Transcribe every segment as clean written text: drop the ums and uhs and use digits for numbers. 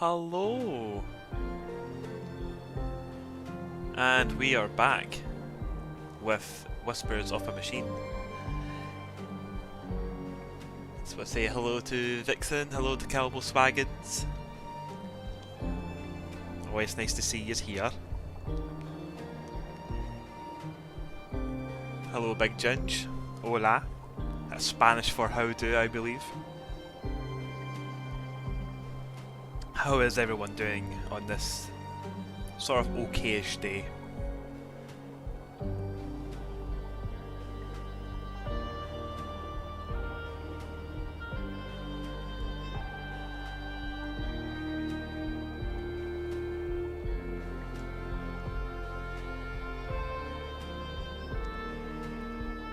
Hello! And we are back with Whispers of a Machine. So I say hello to Vixen, hello to Calbo Swaggins. Always nice to see you here. Hello Big Ginge. Hola. That's Spanish for how do, I believe. How is everyone doing on this sort of okayish day?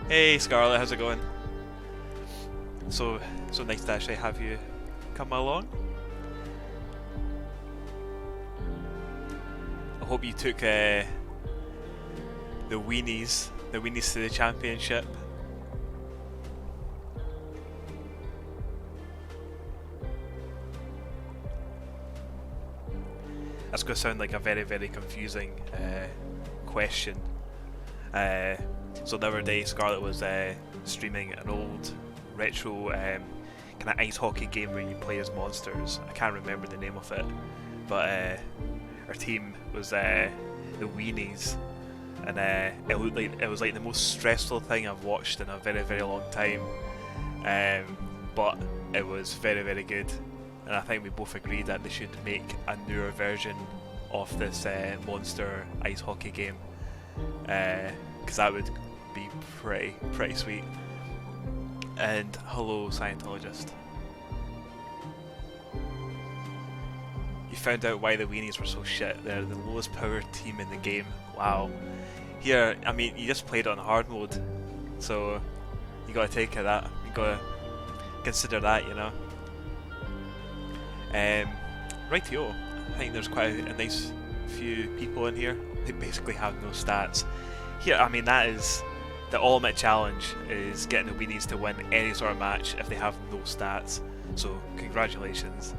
Hey Scarlett, how's it going? So nice to actually have you come along. I hope you took the weenies to the championship. That's going to sound like a very, very confusing question. So the other day Scarlett was streaming an old retro kind of ice hockey game where you play as monsters. I can't remember the name of it, but our team was the Weenies, and it looked like it was like the most stressful thing I've watched in a very, very long time. But it was very, very good, and I think we both agreed that they should make a newer version of this monster ice hockey game, because that would be pretty sweet. And hello Scientologist. You found out why the Weenies were so shit. They're the lowest power team in the game. Wow. Here, I mean, you just played on hard mode, so you gotta take that. You gotta consider that, you know. Rightio. I think there's quite a nice few people in here who basically have no stats. Here, I mean, that is the ultimate challenge, is getting the Weenies to win any sort of match if they have no stats. So congratulations.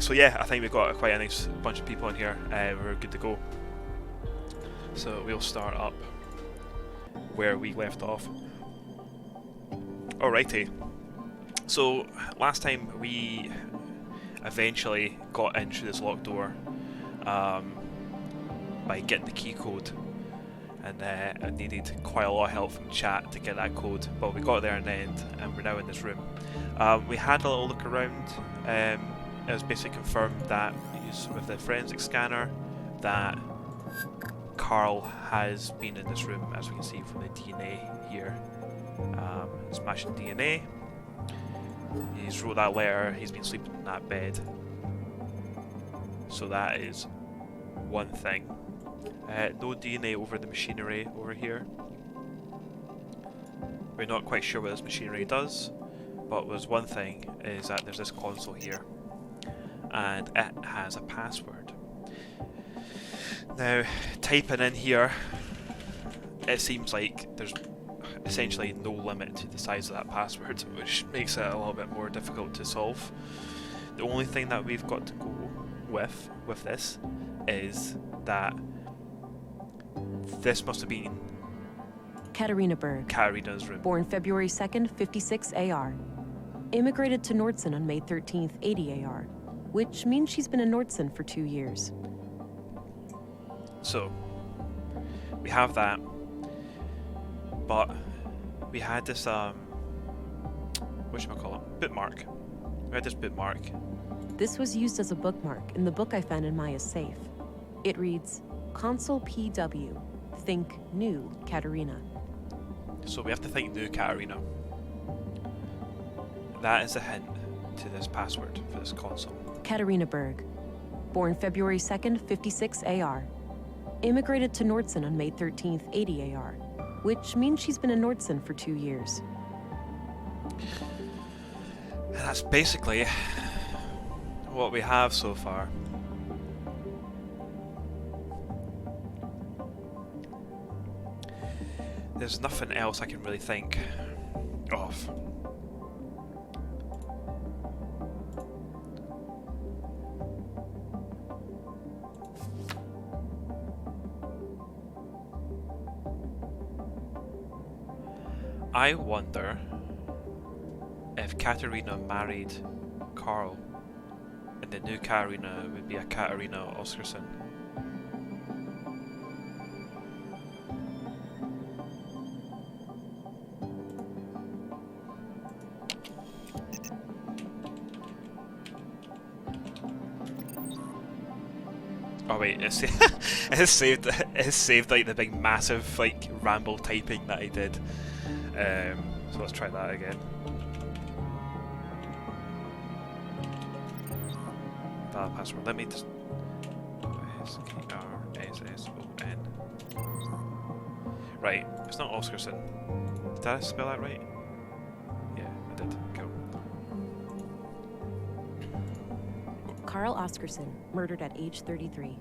So yeah, I think we've got quite a nice bunch of people in here. We're good to go. So we'll start up where we left off. Alrighty. So last time we eventually got in through this locked door by getting the key code, and I needed quite a lot of help from chat to get that code, but we got there in the end, and we're now in this room. We had a little look around. It was basically confirmed that with the forensic scanner that Carl has been in this room, as we can see from the DNA here. Smashing DNA. He's wrote that letter, he's been sleeping in that bed. So that is one thing. No DNA over the machinery over here. We're not quite sure what this machinery does, but there's one thing, is that there's this console here, and it has a password. Now, typing in here, it seems like there's essentially no limit to the size of that password, which makes it a little bit more difficult to solve. The only thing that we've got to go with this is that this must have been Katarina Berg. Katarina's room. Born February 2nd, 56 AR. Immigrated to Nordson on May 13th, 80 AR, which means she's been in Nordson for 2 years. So, we have that, but we had this, whatchamacallit, bookmark. We had this bookmark. This was used as a bookmark in the book I found in Maya's safe. It reads, Console PW, think new Katarina. So we have to think new Katarina. That is a hint to this password for this console. Katarina Berg. Born February 2nd, 56 AR. Immigrated to Nordson on May 13th, 80 AR, which means she's been in Nordson for 2 years. And that's basically what we have so far. There's nothing else I can really think of. I wonder if Katerina married Carl, and the new Katerina would be a Katerina Oscarsson. Oh wait, it's it's saved like the big massive like ramble typing that I did. So let's try that again. Valid password. Let me just SKRSSON. Right, it's not Oscarsson. Did I spell that right? Yeah, I did. Cool. Carl Oscarsson, murdered at age 33.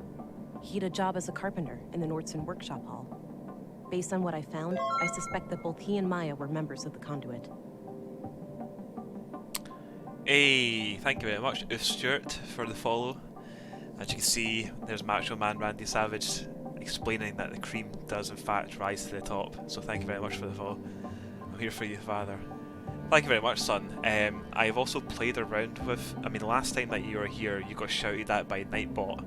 He had a job as a carpenter in the Nordson workshop hall. Based on what I found, I suspect that both he and Maya were members of the Conduit. Hey, thank you very much, Stewart, for the follow. As you can see, there's Macho Man Randy Savage explaining that the cream does in fact rise to the top. So thank you very much for the follow. I'm here for you, Father. Thank you very much, son. I've also played around with... I mean, the last time that you were here, you got shouted at by Nightbot.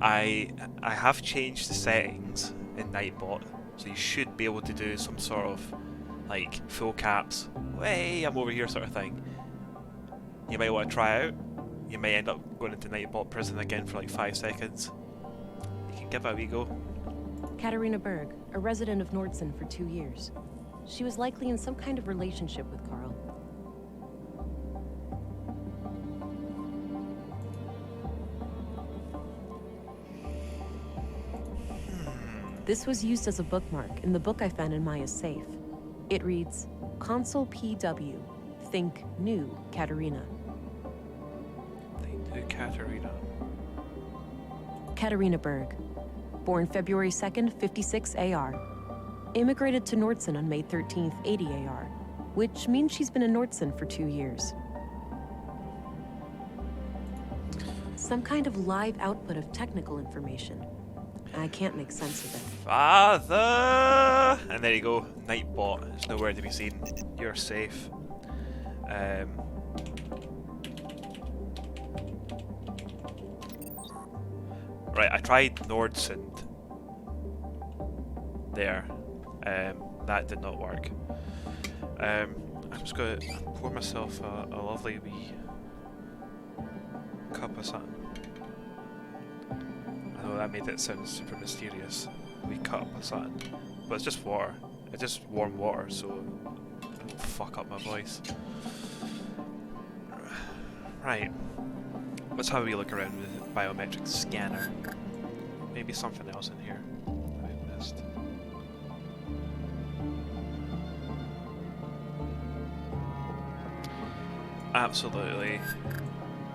I have changed the settings in Nightbot, so you should be able to do some sort of, like, full caps, hey, I'm over here sort of thing. You might want to try out. You might end up going into Nightbot prison again for like 5 seconds. You can give it a wee go. Katarina Berg, a resident of Nordson for 2 years. She was likely in some kind of relationship with Carl. This was used as a bookmark in the book I found in Maya's safe. It reads, Console PW, think new Katarina. Think new Katarina. Katarina Berg, born February 2nd, 56 AR. Immigrated to Nordson on May 13th, 80 AR, which means she's been in Nordson for 2 years. Some kind of live output of technical information. I can't make sense of it. Father! And there you go, Nightbot. It's nowhere to be seen. You're safe. Right, I tried Nordsund. There. That did not work. I'm just going to pour myself a lovely wee cup of something. I know that made it sound super mysterious. A wee cup of something. But it's just water. It's just warm water, so it won't fuck up my voice. Right. Let's have a wee look around with the biometric scanner. Maybe something else in here that I missed. Absolutely.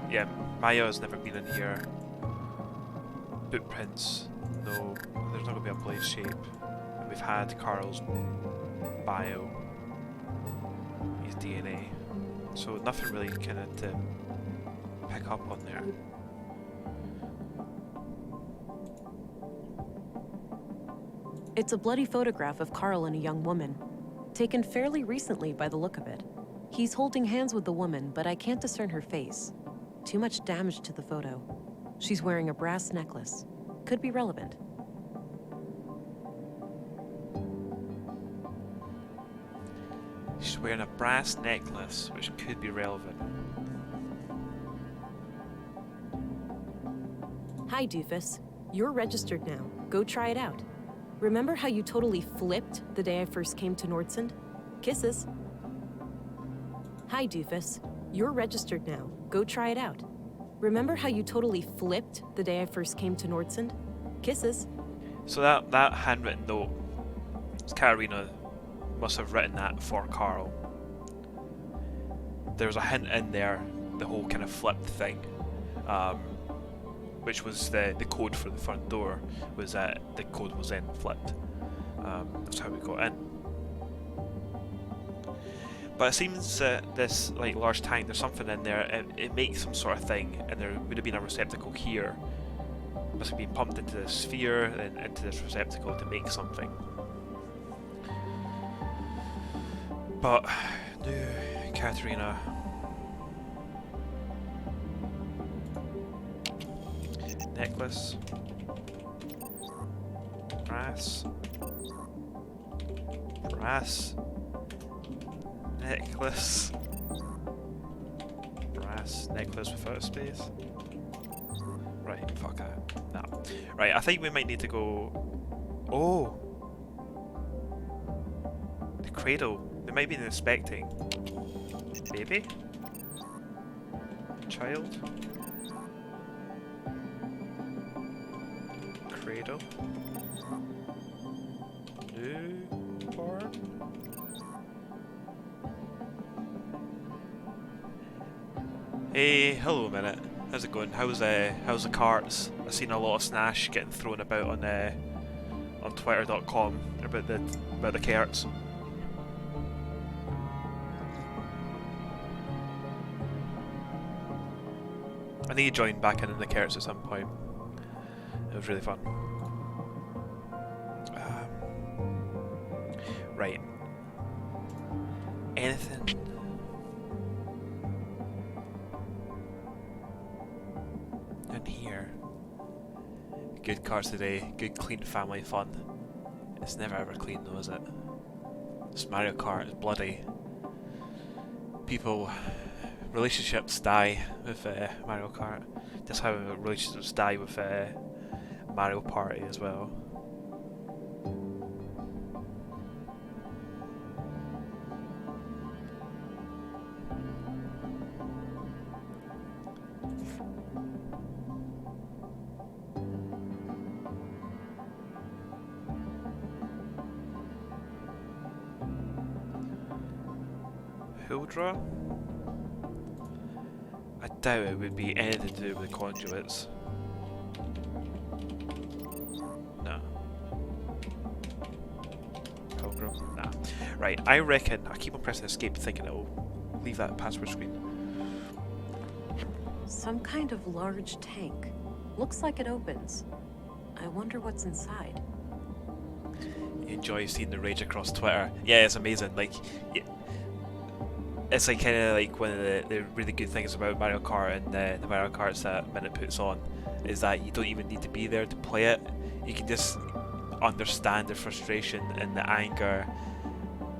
Yeah, Maya has never been in here. Footprints, no. There's not going to be a blade shape. And we've had Carl's bio, his DNA. So nothing really kind of to pick up on there. It's a bloody photograph of Carl and a young woman, taken fairly recently by the look of it. He's holding hands with the woman, but I can't discern her face. Too much damage to the photo. She's wearing a brass necklace. Could be relevant. She's wearing a brass necklace, which could be relevant. Hi, doofus. You're registered now. Go try it out. Remember how you totally flipped the day I first came to Nordson? Kisses. Hi, doofus. You're registered now. Go try it out. Remember how you totally flipped the day I first came to Nordson? Kisses. So that handwritten note, Katarina must have written that for Carl. There's a hint in there, the whole kind of flipped thing, which was the code for the front door, was that the code was then flipped. That's how we got in. But it seems that this like large tank, there's something in there, it makes some sort of thing, and there would have been a receptacle here. It must have been pumped into this sphere, and into this receptacle to make something. But no, Katerina. Necklace. Brass. Brass. Necklace. Brass. Necklace without a space. Right, fuck that. No. Right, I think we might need to go... Oh! The cradle. They might be inspecting. Baby? Child? Cradle? Newborn? Hey, hello a minute. How's it going? How's the carts? I've seen a lot of snash getting thrown about on Twitter.com about the carts. I need to join back in the carts at some point. It was really fun. Right. Anything? In here. Good carts today. Good clean family fun. It's never ever clean though, is it? This Mario Kart is bloody. People... relationships die with Mario Kart. Just how relationships die with Mario Party as well. Hildra? I doubt it would be anything to do with conduits. No. Pilgrim? Nah. Right, I reckon I keep on pressing escape thinking it will leave that password screen. Some kind of large tank. Looks like it opens. I wonder what's inside. You enjoy seeing the rage across Twitter. Yeah, it's amazing. Like, it's like kind of like one of the really good things about Mario Kart and the Mario Karts that Minute puts on is that you don't even need to be there to play it. You can just understand the frustration and the anger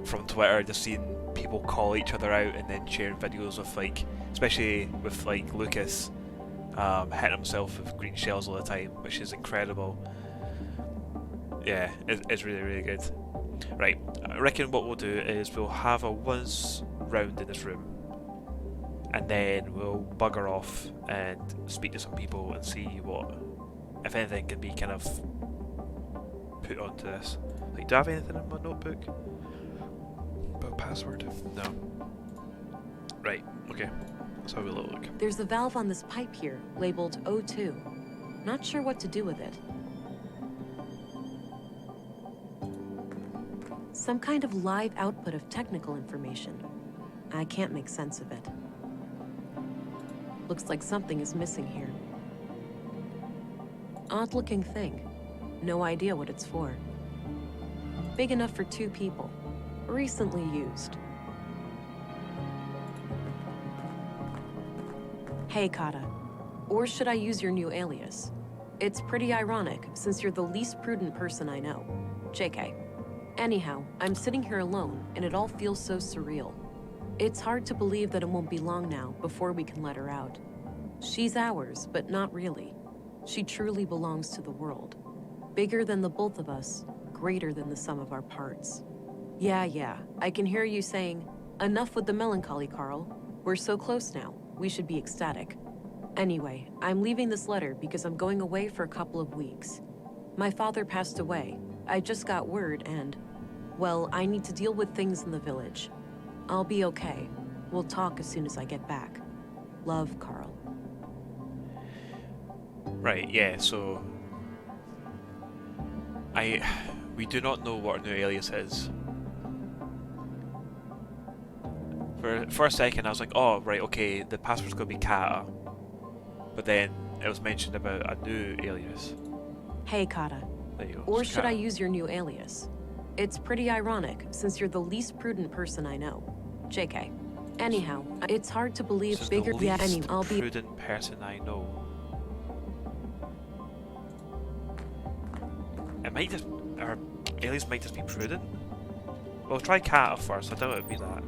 from Twitter, just seeing people call each other out and then sharing videos of, like, especially with like Lucas hitting himself with green shells all the time, which is incredible. Yeah, it's really, really good. Right, I reckon what we'll do is we'll have a once round in this room and then we'll bugger off and speak to some people and see what, if anything, can be kind of put onto this. Like, do I have anything in my notebook about password? No. Right, okay, let's have a little look. There's a valve on this pipe here, labeled O2. Not sure what to do with it. Some kind of live output of technical information. I can't make sense of it. Looks like something is missing here. Odd-looking thing. No idea what it's for. Big enough for 2 people. Recently used. Hey, Kata. Or should I use your new alias? It's pretty ironic, since you're the least prudent person I know. JK. Anyhow, I'm sitting here alone, and it all feels so surreal. It's hard to believe that it won't be long now before we can let her out. She's ours, but not really. She truly belongs to the world. Bigger than the both of us, greater than the sum of our parts. Yeah, I can hear you saying, enough with the melancholy, Carl. We're so close now, we should be ecstatic. Anyway, I'm leaving this letter because I'm going away for a couple of weeks. My father passed away. I just got word and, well, I need to deal with things in the village. I'll be okay. We'll talk as soon as I get back. Love, Carl. Right, yeah, so... we do not know what our new alias is. For a second I was like, oh, right, okay, the password's gonna be Kata. But then it was mentioned about a new alias. Hey, Kata. There you go. Or so should Kata. I use your new alias? It's pretty ironic, since you're the least prudent person I know. JK. Anyhow, it's hard to believe This is bigger. the least Yeah, I'll be. prudent person I know. It might just, or aliens might just be prudent. Well, try cat first. I doubt it would be that.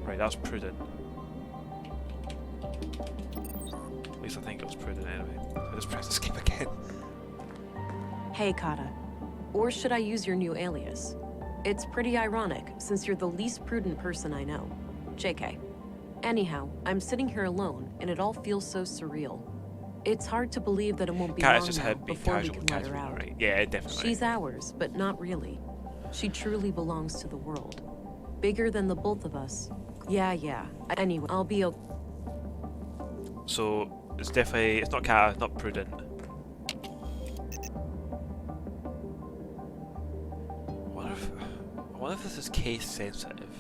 Right, that's prudent. At least I think it was prudent anyway. So I just press escape again. Hey, Kata. Or should I use your new alias? It's pretty ironic, since you're the least prudent person I know. JK. Anyhow, I'm sitting here alone, and it all feels so surreal. It's hard to believe that it won't be Cat long just now had been before we casual can with let her Catherine, out. right? Yeah, definitely. She's ours, but not really. She truly belongs to the world. Bigger than the both of us. Yeah. Anyway, I'll be okay. So it's definitely, it's not cat, it's not prudent. I wonder if this is case sensitive.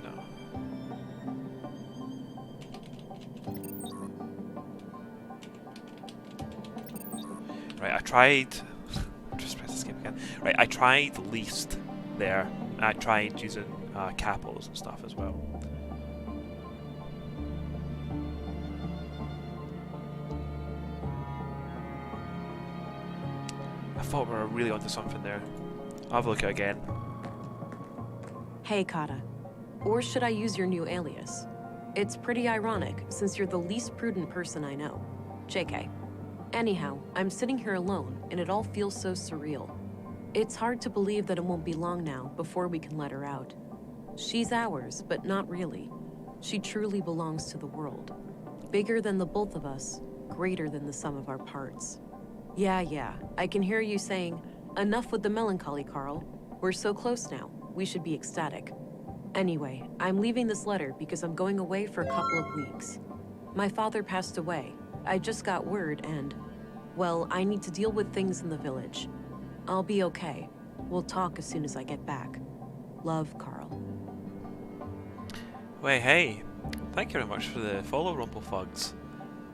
No. Right, I tried. Just press escape again. Right, I tried least there. I tried using capitals and stuff as well. I thought we were really onto something there. I'll have a look at it again. Hey, Kata. Or should I use your new alias? It's pretty ironic, since you're the least prudent person I know. JK. Anyhow, I'm sitting here alone, and it all feels so surreal. It's hard to believe that it won't be long now before we can let her out. She's ours, but not really. She truly belongs to the world. Bigger than the both of us, greater than the sum of our parts. Yeah. I can hear you saying, enough with the melancholy, Carl. We're so close now. We should be ecstatic. Anyway, I'm leaving this letter because I'm going away for a couple of weeks. My father passed away. I just got word and, well, I need to deal with things in the village. I'll be okay. We'll talk as soon as I get back. Love, Carl. Well, hey. Thank you very much for the follow, Rumplefugs.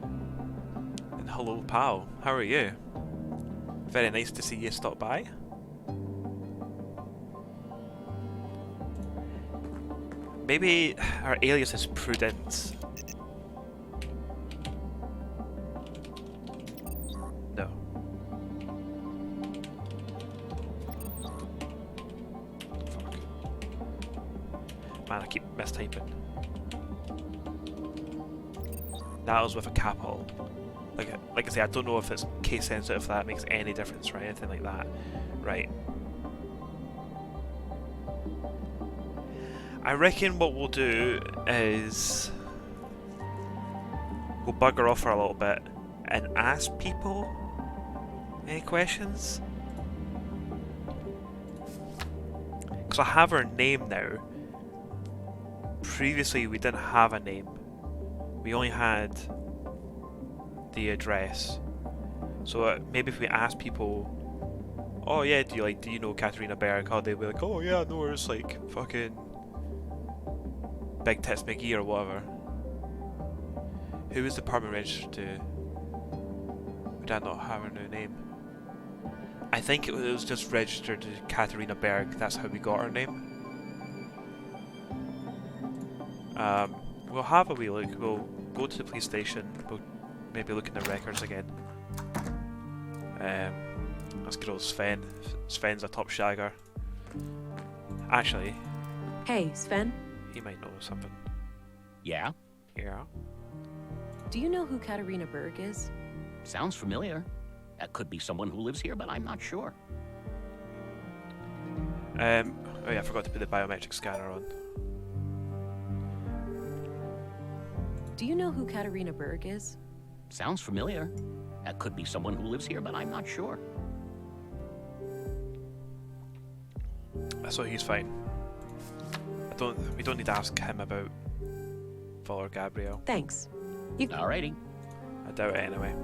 And hello, pal. How are you? Very nice to see you stop by. Maybe our alias is Prudence. No. Fuck. Man, I keep mistyping. That was with a capital. Like I say, I don't know if it's case sensitive, if that makes any difference or anything like that. Right. I reckon what we'll do is we'll bugger off for a little bit and ask people any questions. Because I have her name now. Previously we didn't have a name. We only had the address. So maybe if we ask people, oh yeah, do you know Katarina Berg? Oh, they'll be like, oh yeah, I know her, it's like fucking Big Tits McGee or whatever. Who is the permanent registered to? Would I not have her new name? I think it was just registered to Katarina Berg, that's how we got her name. We'll have a wee look, we'll go to the police station, we'll maybe look in the records again. Let's get old Sven. Sven's a top shagger. Actually, Hey, Sven. he might know something. Yeah? Yeah. Do you know who Katarina Berg is? Sounds familiar. That could be someone who lives here, but I'm not sure. Oh yeah, I forgot to put the biometric scanner on. Do you know who Katarina Berg is? Sounds familiar. That could be someone who lives here, but I'm not sure. So he's fine. We don't need to ask him about Father Gabriel. Thanks. Alrighty. I doubt it anyway.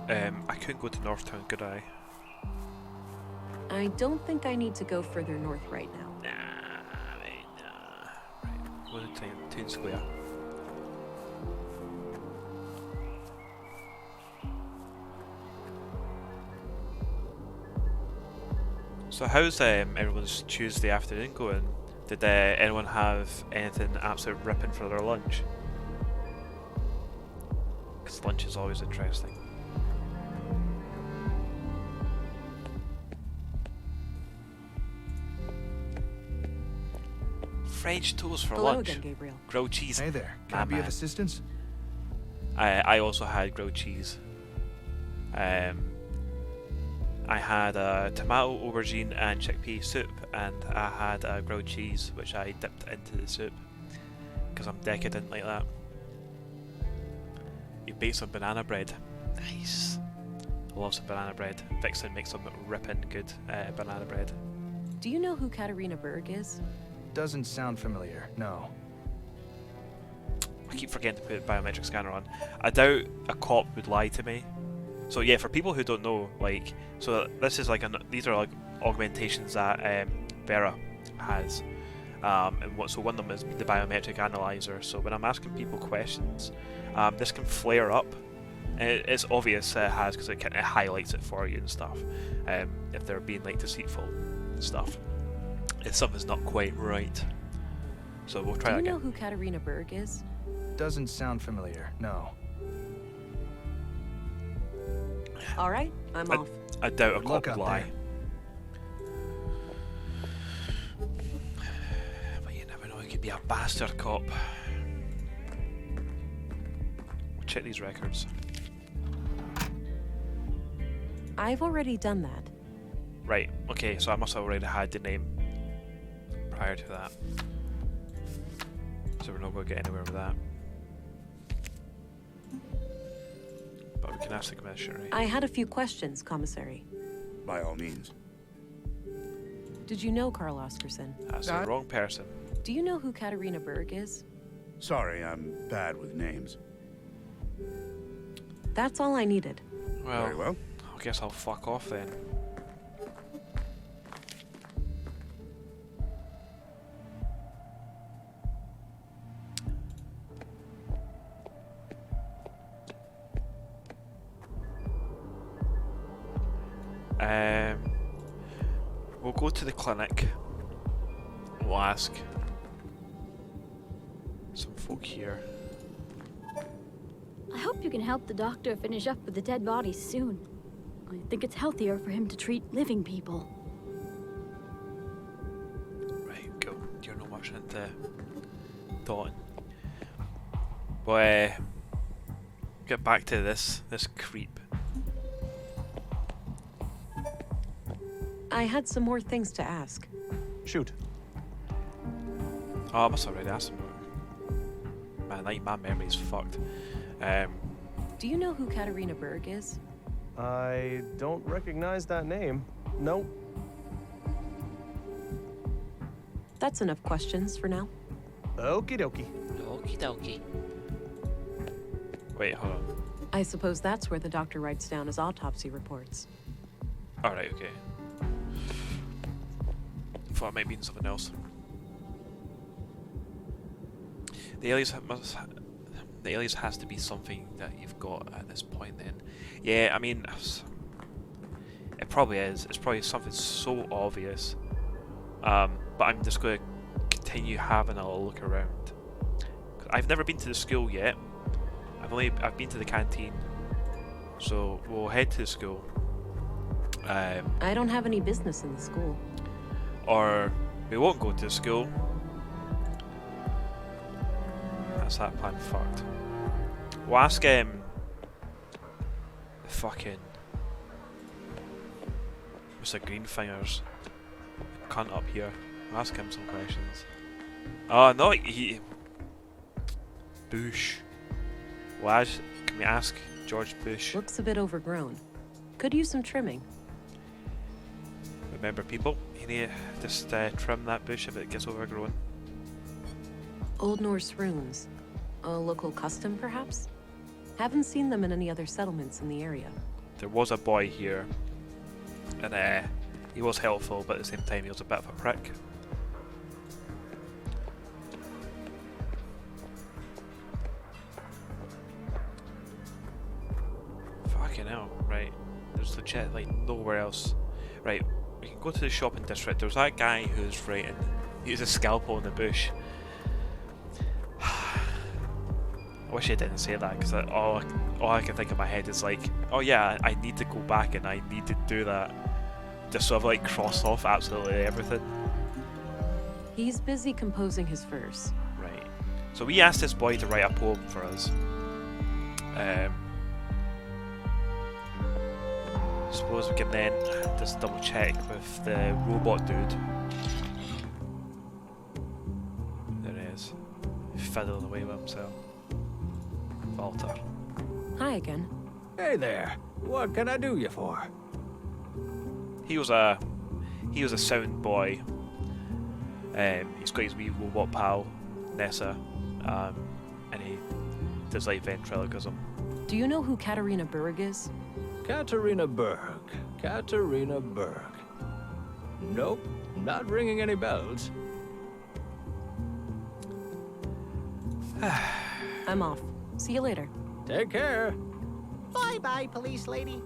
I couldn't go to Northtown, could I? I don't think I need to go further north right now. Nah, mate, nah. Go to Town Square. So how's everyone's Tuesday afternoon going? Did anyone have anything absolute ripping for their lunch? Because lunch is always interesting. French toast for Hello lunch. again, Gabriel. Grilled cheese. Hey there. Can I be of assistance? I also had grilled cheese. I had a tomato, aubergine and chickpea soup, and I had a grilled cheese which I dipped into the soup because I'm decadent like that. You bake some banana bread. Nice. I love some banana bread. Vixen makes some ripping good banana bread. Do you know who Katarina Berg is? Doesn't sound familiar, no. I keep forgetting to put biometric scanner on. I doubt a cop would lie to me. So yeah, for people who don't know, like, so this is like these are like augmentations that Vera has, and so one of them is the biometric analyzer. So when I'm asking people questions, this can flare up. And it's obvious it has because it highlights it for you and stuff. If they're being like deceitful and stuff, if something's not quite right. So we'll try that again. Do you know who Katarina Berg is? Doesn't sound familiar, no. All right, I'm off. I doubt a Good cop luck would out lie. there. But you never know, he could be a bastard cop. We'll check these records. I've already done that. Right, okay, so I must have already had the name prior to that. So we're not going to get anywhere with that. But we can ask the commissioner. I had a few questions, Commissary. By all means. Did you know Carl Oscarson? That's the wrong person. Do you know who Katarina Berg is? Sorry, I'm bad with names. That's all I needed. Very well. I guess I'll fuck off then. We'll go to the clinic. We'll ask some folk here. I hope you can help the doctor finish up with the dead bodies soon. I think it's healthier for him to treat living people. Right, go. You're not much into thought. But get back to this creep. I had some more things to ask. Shoot. Oh, I must have already asked him. Man, like, my memory's fucked. Do you know who Katarina Berg is? I don't recognize that name. Nope. That's enough questions for now. Okie dokie. Okie dokie. Wait, hold on. I suppose that's where the doctor writes down his autopsy reports. Alright, okay. Thought it might mean something else. The alias has to be something that you've got at this point then. Yeah, I mean, it probably is. It's probably something so obvious. But I'm just going to continue having a look around. I've never been to the school yet. I've been to the canteen. So we'll head to the school. I don't have any business in the school. Or we won't go to the school. That's that plan fucked. We'll ask fucking Mr. Greenfingers, the cunt up here. We'll ask him some questions. Oh no, he Bush. Can we ask George Bush? Looks a bit overgrown. Could use some trimming. Remember, people, you need to just trim that bush if it gets overgrown. Old Norse runes. A local custom, perhaps? Haven't seen them in any other settlements in the area. There was a boy here, and he was helpful, but at the same time he was a bit of a prick. There's legit like nowhere else. Right, we can go to the shopping district. There's that guy who's writing. He's a scalpel in the bush. I wish I didn't say that, because all I can think in my head is like, oh yeah, I need to go back and I need to do that. Just sort of like cross off absolutely everything. He's busy composing his verse. Right. So we asked this boy to write a poem for us. Suppose we can then just double check with the robot dude. There he is. Fiddling away with himself. Walter. Hi again. Hey there. What can I do you for? He was a sound boy. He's got his wee robot pal, Nessa, and he does like ventriloquism. Do you know who Katarina Berg is? Katarina Berg. Katarina Berg. Nope, not ringing any bells. I'm off. See you later. Take care. Bye-bye, police lady.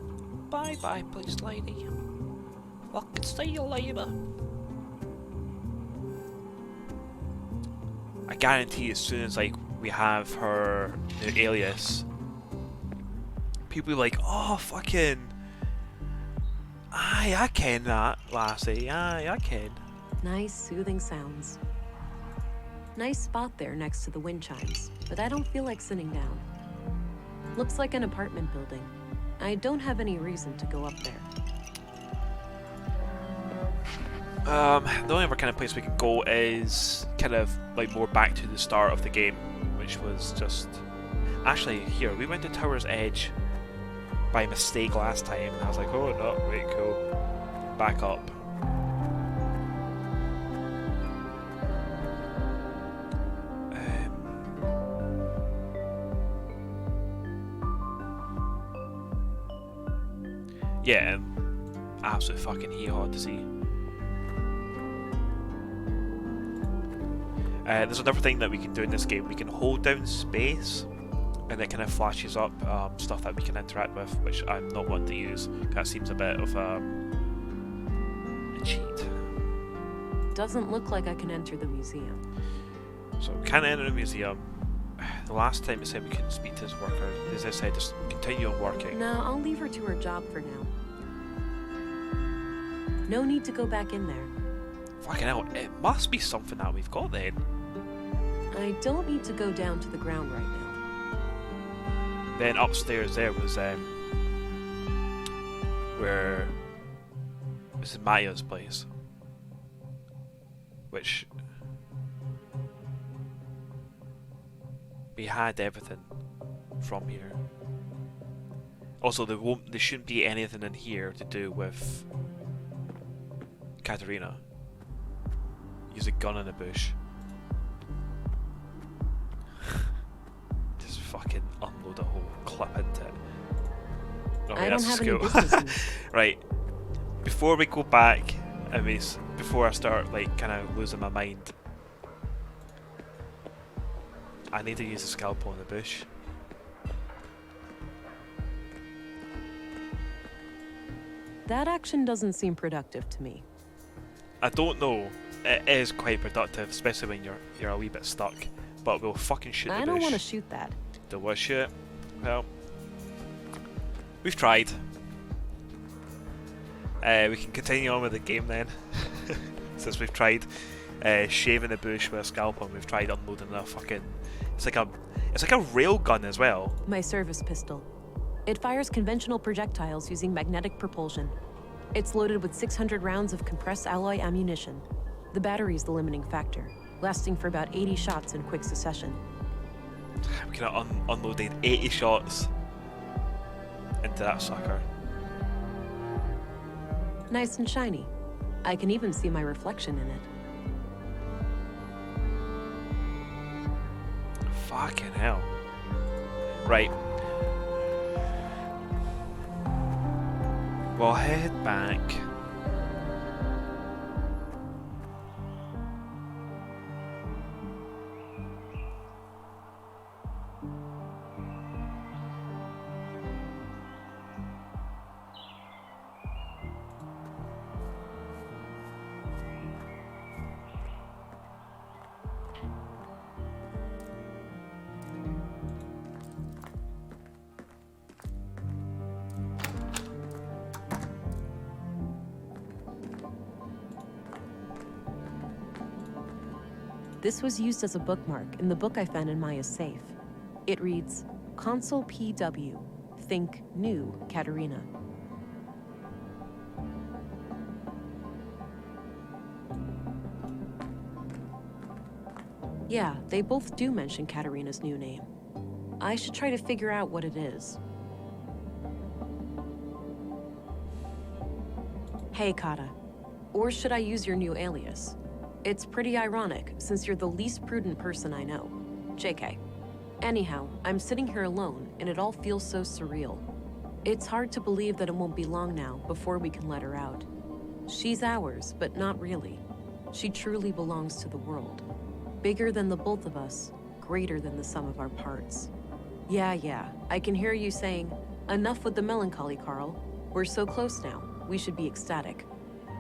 Bye, police lady. Fucking see you later. I guarantee as soon as like we have her new alias, people be like, oh fucking, aye, I ken that lassie, aye, I ken. Nice, soothing sounds. Nice spot there next to the wind chimes, but I don't feel like sitting down. Looks like an apartment building. I don't have any reason to go up there. The only other kind of place we can go is kind of like more back to the start of the game, which was just... Actually, here, we went to Tower's Edge by mistake last time. I was like, oh no, wait, cool. Back up. Yeah, absolute fucking hee-haw to see. There's another thing that we can do in this game. We can hold down space, and it kind of flashes up stuff that we can interact with, which I'm not one to use. That seems a bit of a cheat. Doesn't look like I can enter the museum. So we can't enter the museum. The last time it said we couldn't speak to his worker. As I said, just continue on working. No, I'll leave her to her job for now. No need to go back in there. Fucking hell, it must be something that we've got then. I don't need to go down to the ground right now. Then upstairs there was where this is Maya's place, which we had everything from here. Also, there shouldn't be anything in here to do with Katarina. Use a gun in a bush. Just fucking unload a whole clip into it. Oh, I wait, don't that's have any school. business in this. Right. Before we go back, before I start like kind of losing my mind, I need to use a scalpel in the bush. That action doesn't seem productive to me. I don't know. It is quite productive, especially when you're a wee bit stuck. But we'll fucking shoot the bush. I don't want to shoot that. Don't want to shoot. Well, we've tried. We can continue on with the game then. Since we've tried shaving the bush with a scalpel, and we've tried unloading a fucking... It's like a rail gun as well. My service pistol. It fires conventional projectiles using magnetic propulsion. It's loaded with 600 rounds of compressed alloy ammunition. The battery's the limiting factor, lasting for about 80 shots in quick succession. We can unloaded 80 shots into that sucker. Nice and shiny. I can even see my reflection in it. Fucking hell. Right. We'll head back. This was used as a bookmark in the book I found in Maya's safe. It reads, Consul PW, think new Katerina. Yeah, they both do mention Katerina's new name. I should try to figure out what it is. Hey, Kata. Or should I use your new alias? It's pretty ironic, since you're the least prudent person I know. JK. Anyhow, I'm sitting here alone, and it all feels so surreal. It's hard to believe that it won't be long now before we can let her out. She's ours, but not really. She truly belongs to the world. Bigger than the both of us, greater than the sum of our parts. Yeah, I can hear you saying, enough with the melancholy, Carl. We're so close now, we should be ecstatic.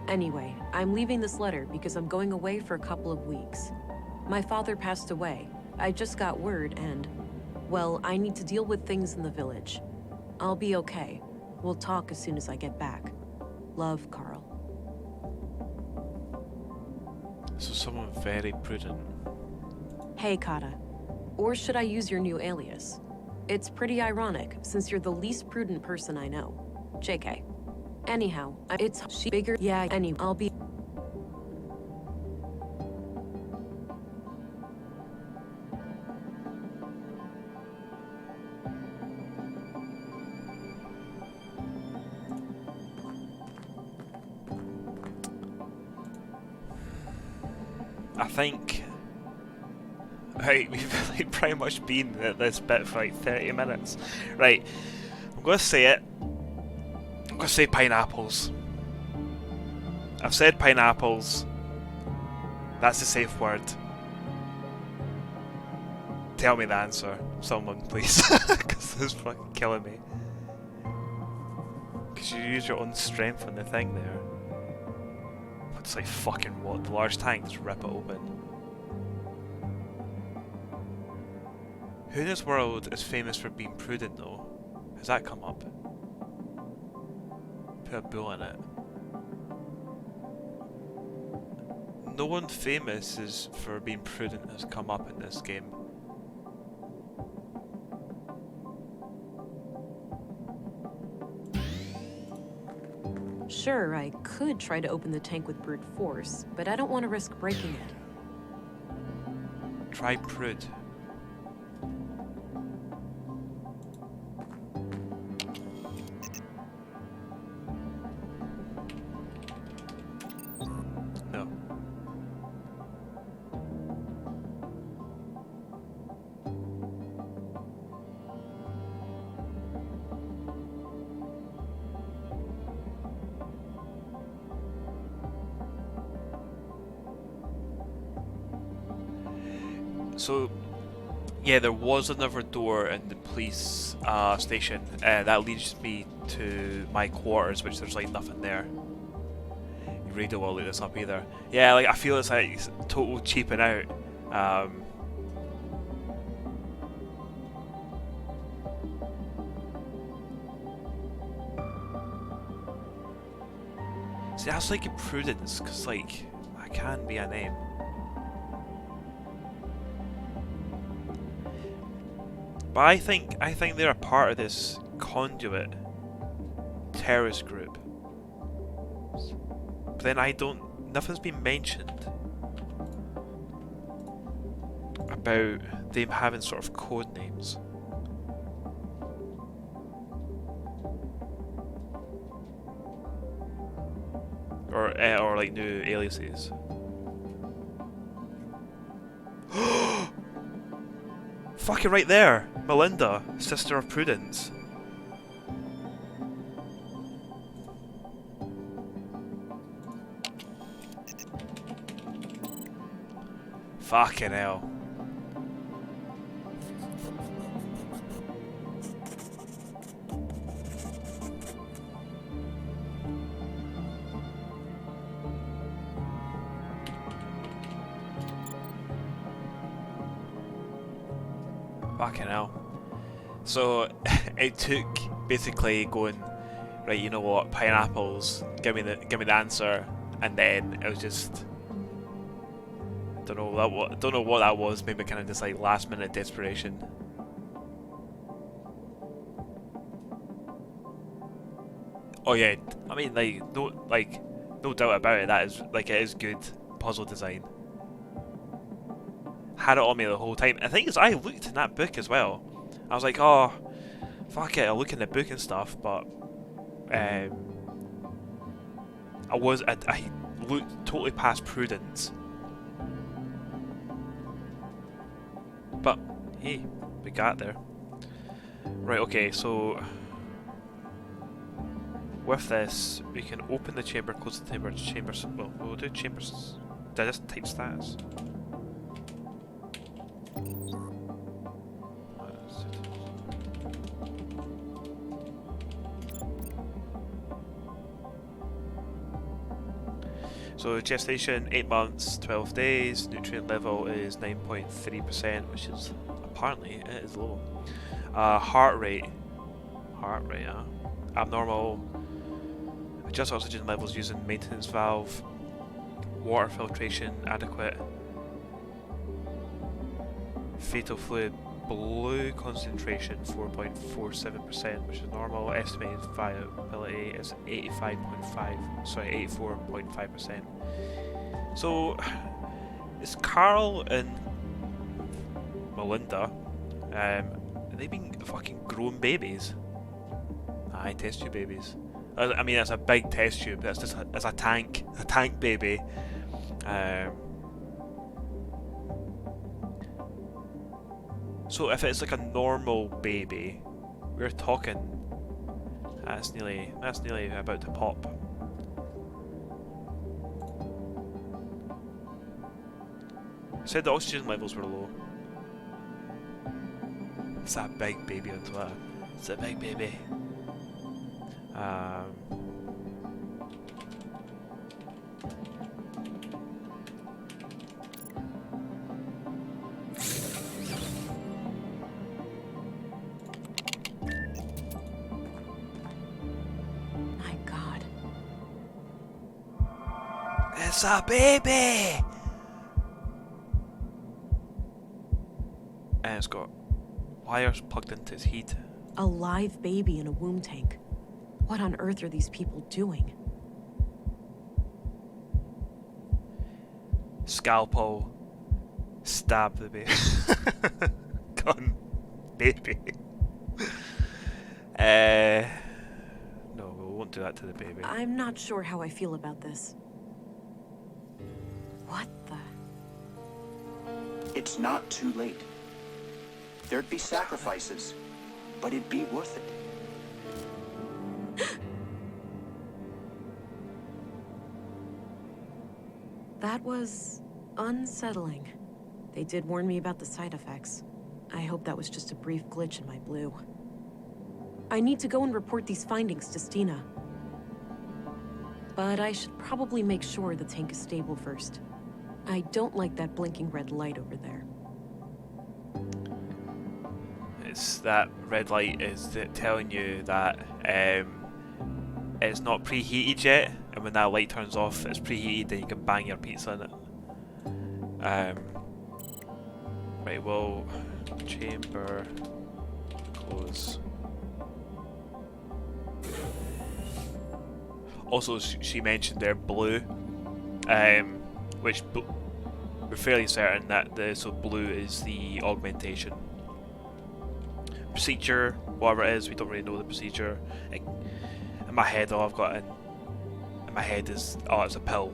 Anyway, I'm leaving this letter because I'm going away for a couple of weeks. My father passed away. I just got word and, well, I need to deal with things in the village. I'll be okay. We'll talk as soon as I get back. Love, Carl. So someone very prudent. Hey, Kata. Or should I use your new alias? It's pretty ironic, since you're the least prudent person I know. JK. Anyhow, she bigger. Yeah, I'll be. I think. Right, we've like pretty much been at this bit for like 30 minutes. Right, I'm gonna say it. I'm gonna say pineapples. I've said pineapples. That's a safe word. Tell me the answer, someone, please, because this is fucking killing me. Because you use your own strength on the thing there. It's like fucking what? The large tank, just rip it open. Who in this world is famous for being prudent though? Has that come up? Put a bull in it. No one famous is for being prudent has come up in this game. Sure, I could try to open the tank with brute force, but I don't want to risk breaking it. Try prude. No. So, yeah, there was another door in the police station that leads me to my quarters, which there's like nothing there. You really don't want to look this up either. Yeah, like I feel it's like total cheaping out. See, that's like a prudence, because like, that can be a name. But I think they're a part of this conduit terrorist group. But then nothing's been mentioned about them having sort of code names. Or like new aliases. Fucking right there! Melinda, sister of Prudence. Fucking hell. Fucking hell. So it took basically going, right, you know what, pineapples, give me the answer, and then it was just Don't know don't know what that was. Maybe kind of just like last minute desperation. Oh yeah, I mean no doubt about it. That is it is good puzzle design. Had it on me the whole time. The thing is, I looked in that book as well. I was like, oh, fuck it, I'll look in the book and stuff, but I looked totally past Prudence. But hey, we got there. Right, okay, so with this, we can open the chamber, close the chamber. Well, we'll do chambers. Did I just type status? So gestation 8 months, 12 days. Nutrient level is 9.3%, which is apparently it is low. Heart rate, abnormal. Adjust oxygen levels using maintenance valve. Water filtration adequate. Fetal fluid blue concentration 4.47%, which is normal. Estimated viability is 84.5%. So is Carl and Melinda they've been fucking grown babies? Aye, test tube babies. I mean, it's a big test tube. That's just it's a tank baby. So if it's like a normal baby, we're talking that's nearly about to pop. I said the oxygen levels were low. It's that big baby on Twitter. It's a big baby. My God. It's a baby! And it's got wires plugged into its heat. A live baby in a womb tank. What on earth are these people doing? Scalpel. Stab the baby. Gun. Baby. No, we won't do that to the baby. I'm not sure how I feel about this. What the? It's not too late. There'd be sacrifices, but it'd be worth it. That was unsettling. They did warn me about the side effects. I hope that was just a brief glitch in my blue. I need to go and report these findings to Stina. But I should probably make sure the tank is stable first. I don't like that blinking red light over there. It's that red light is telling you that it's not preheated yet, and when that light turns off, it's preheated, then you can bang your pizza in it. Right, well, chamber close. Also, she mentioned there blue, which we're fairly certain that so blue is the augmentation. Procedure, whatever it is, we don't really know the procedure. In my head, all I've got in my head is, oh, it's a pill.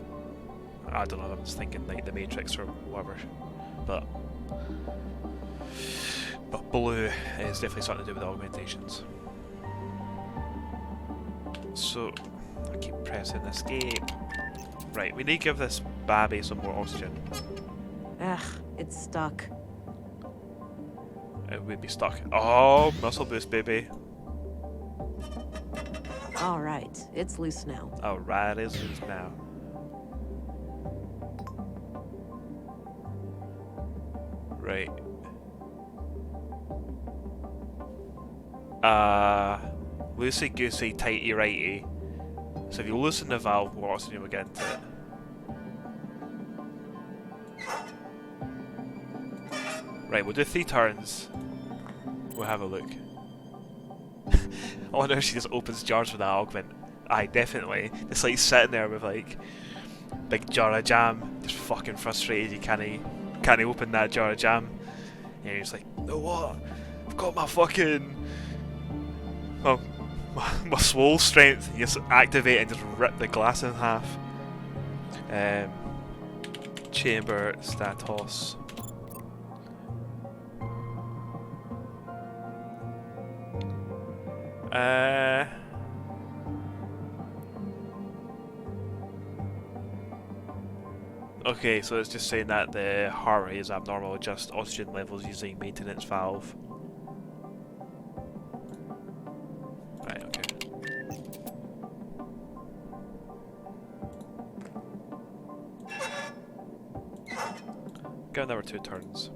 I don't know, I'm just thinking like the Matrix or whatever. But blue is definitely something to do with the augmentations. So I keep pressing escape. Right, we need to give this babby some more oxygen. Ugh, it's stuck. It would be stuck. Oh, muscle boost, baby. Alright, it's loose now. Alright, it's loose now. Right. Loosey goosey, tighty righty. So if you loosen the valve, more oxygen will get into it. Right, we'll do 3 turns. We'll have a look. I wonder if she just opens jars with that augment. Aye, definitely. It's like sitting there with like big jar of jam, just fucking frustrated. You can't open that jar of jam. And you're just like, no what? I've got my fucking my swole strength. You just activate and just rip the glass in half. Chamber status. Okay, so it's just saying that the heart rate is abnormal. Adjust oxygen levels using maintenance valve. Right, okay. Go another 2 turns.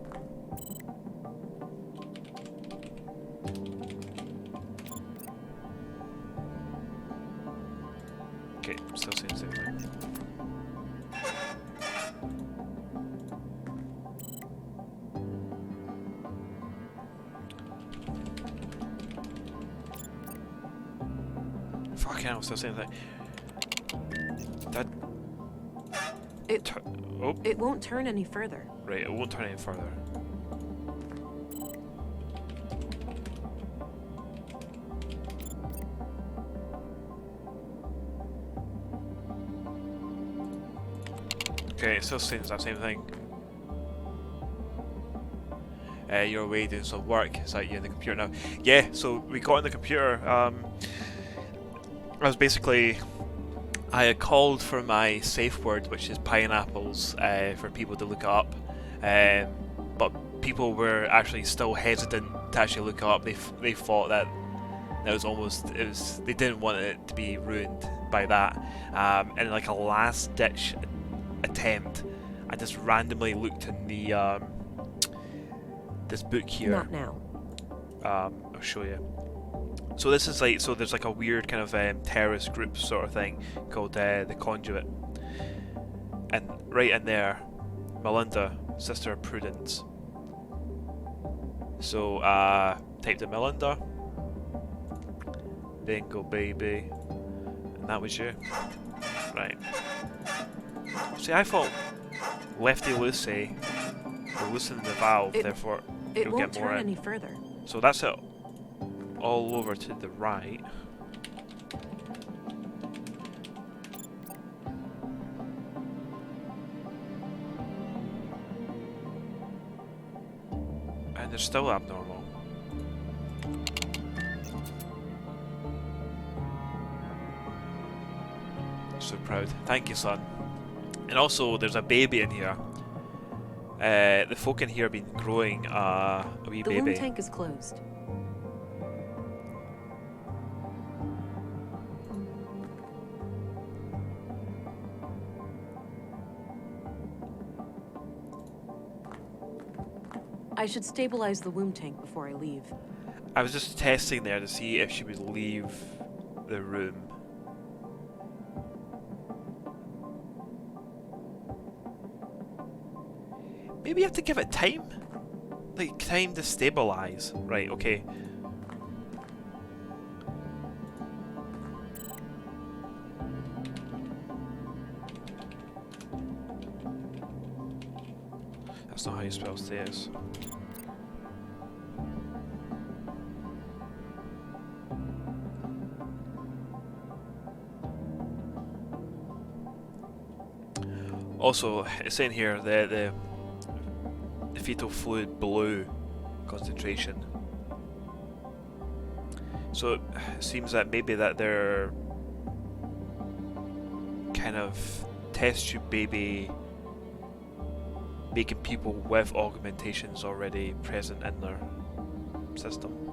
Okay, still saying the same thing. Fucking hell, still saying the thing. That... It won't turn any further. Right, it won't turn any further. Okay, it still saying that same thing. You're away doing some work. Is that you in the computer now? Yeah, so we got in the computer. I was basically... I had called for my safe word, which is pineapples, for people to look it up. But people were actually still hesitant to actually look it up. They thought that they didn't want it to be ruined by that. And like a last ditch attempt, I just randomly looked in the this book here. Not now. I'll show you. So this is like, so there's like a weird kind of terrorist group sort of thing called the Conduit, and right in there, Melinda, sister of Prudence. So typed in Melinda, bingo baby, and that was you, right? See, I thought Lefty Lucy will loosen the valve, therefore it you'll won't get more turn in. any further. So that's it. All over to the right. And they're still abnormal. So proud. Thank you, son. And also, there's a baby in here. The folk in here have been growing a wee The baby. womb tank is closed. I should stabilize the womb tank before I leave. I was just testing there to see if she would leave the room. Maybe you have to give it time? Like, time to stabilize. Right, okay. That's not how you spell stairs. Also, it's saying here the fetal fluid below concentration. So it seems that maybe that they're kind of test tube baby making people with augmentations already present in their system.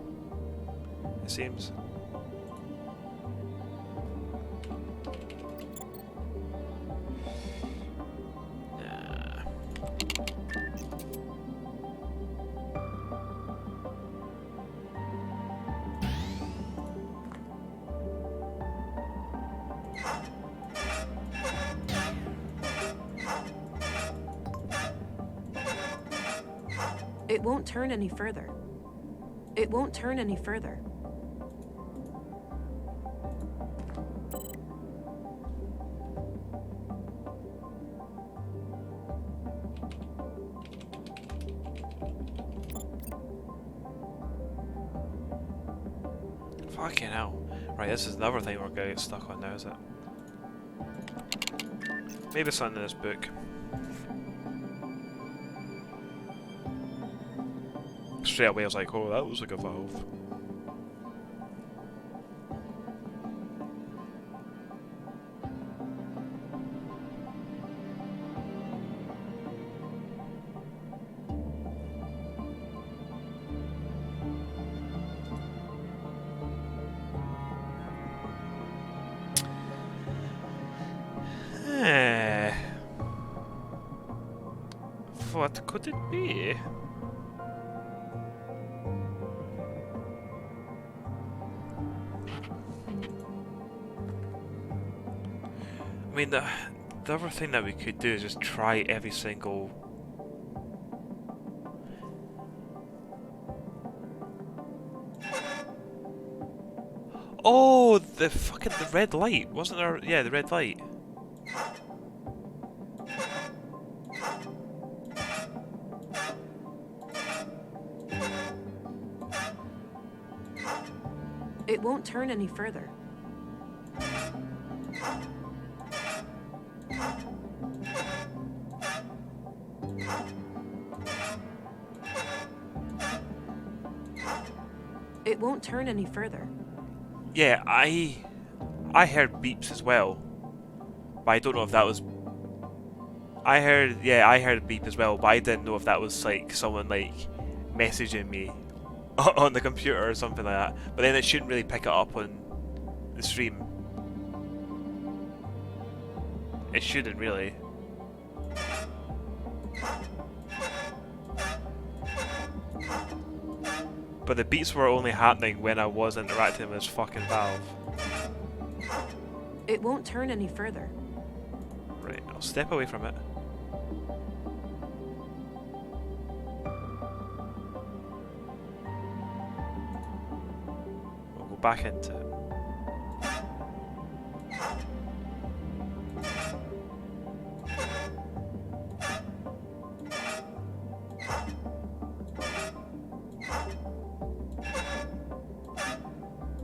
It seems. It won't turn any further. It won't turn any further. Fucking hell. Right, this is another thing we're gonna get stuck on now, is it? Maybe something in this book. Straight away I was like, oh, that looks like a valve. What could it be? I mean, the other thing that we could do is just try every single... Oh, the red light. Wasn't there? Yeah, the red light. It won't turn any further. It won't turn any further. Yeah, I heard beeps as well, but I don't know if that was... I heard a beep as well, but I didn't know if that was like someone like messaging me on the computer or something like that. But then it shouldn't really pick it up on the stream. It shouldn't really. But the beats were only happening when I was interacting with this fucking valve. It won't turn any further. Right, I'll step away from it. We'll go back into it.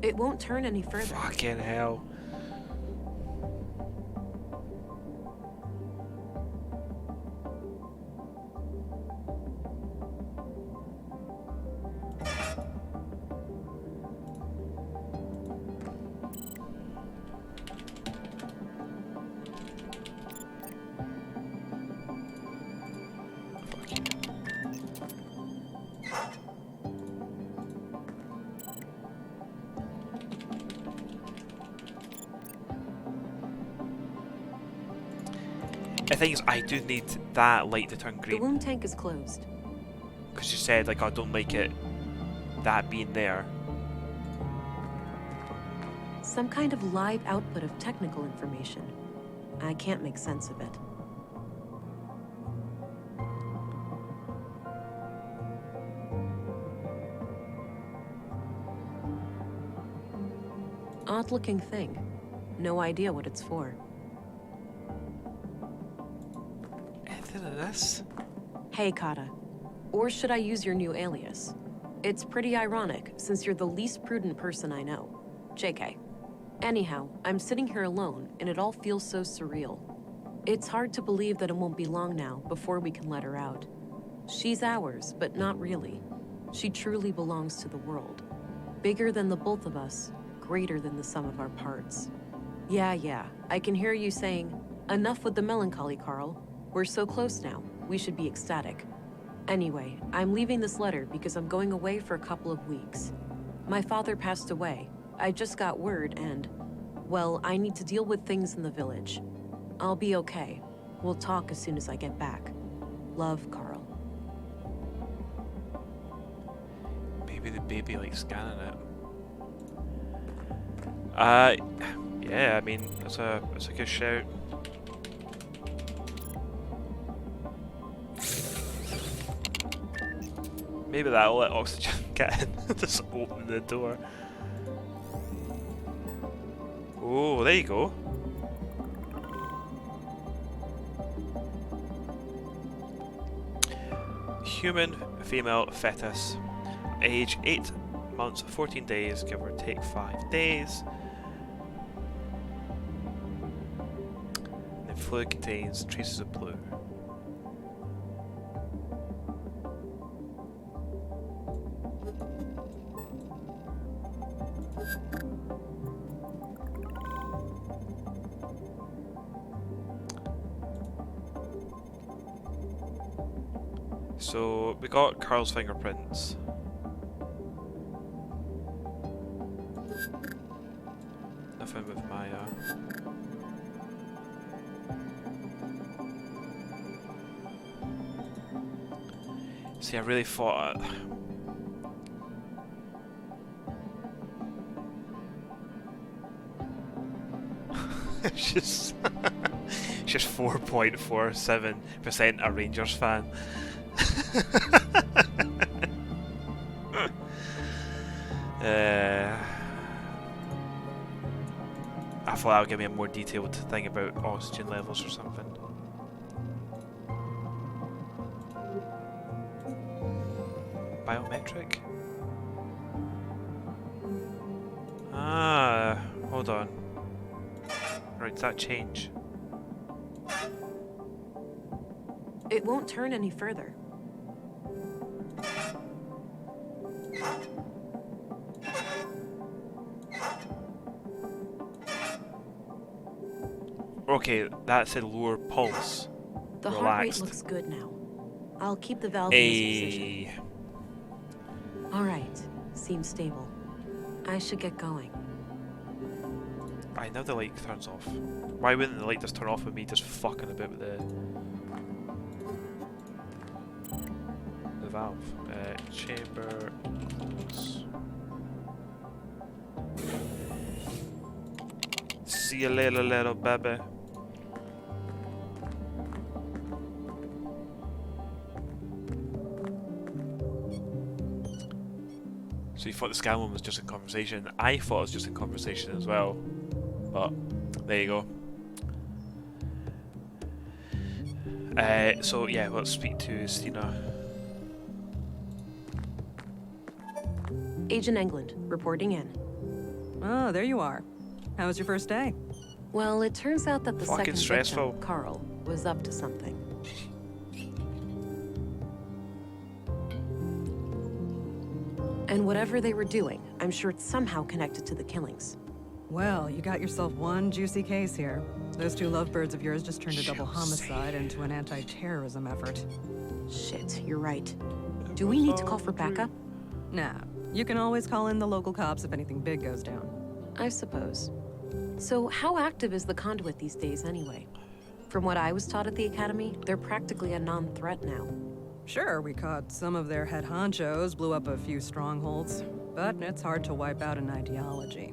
It won't turn any further. Fucking hell. The thing is, I do need that light to turn The green. womb tank is closed. Because you said, like, I don't like it, that being there. Some kind of live output of technical information. I can't make sense of it. Odd-looking thing. No idea what it's for. Anything in this? Hey, Kata. Or should I use your new alias? It's pretty ironic, since you're the least prudent person I know. JK. Anyhow, I'm sitting here alone, and it all feels so surreal. It's hard to believe that it won't be long now before we can let her out. She's ours, but not really. She truly belongs to the world. Bigger than the both of us, greater than the sum of our parts. Yeah, I can hear you saying, enough with the melancholy, Carl. We're so close now, we should be ecstatic. Anyway, I'm leaving this letter because I'm going away for a couple of weeks. My father passed away. I just got word and, well, I need to deal with things in the village. I'll be okay. We'll talk as soon as I get back. Love, Carl. Maybe the baby likes scanning it. Yeah, I mean, that's a good shout. Maybe that'll let oxygen get in. Just open the door. Oh, there you go. Human female fetus. Age 8 months, 14 days, give or take 5 days. The fluid contains traces of blue. So we got Carl's fingerprints. Nothing with Maya. See, I really thought it's just it's just 4.47% a Rangers fan. I thought that would give me a more detailed thing about oxygen levels or something. Biometric? Ah, hold on. Right, does that change? It won't turn any further. Okay, that said lower pulse. The heart rate Relaxed. looks good now. I'll keep the valve in this position. All right, seems stable. I should get going. I know the light turns off. Why wouldn't the light just turn off with me just fucking about with the valve? Chamber. See you later, little baby. So you thought the scam one was just in conversation. I thought it was just in conversation as well. But there you go. So yeah, let's speak to Stina. Agent England, reporting in. Oh, there you are. How was your first day? Well, it turns out that the Fucking second stressful. victim, Carl, was up to something. And whatever they were doing, I'm sure it's somehow connected to the killings. Well, you got yourself one juicy case here. Those two lovebirds of yours just turned a double homicide into an anti-terrorism effort. Shit, you're right. Do we need to call for backup? Nah, you can always call in the local cops if anything big goes down. I suppose. So how active is the conduit these days anyway? From what I was taught at the academy, they're practically a non-threat now. Sure, we caught some of their head honchos, blew up a few strongholds, but it's hard to wipe out an ideology.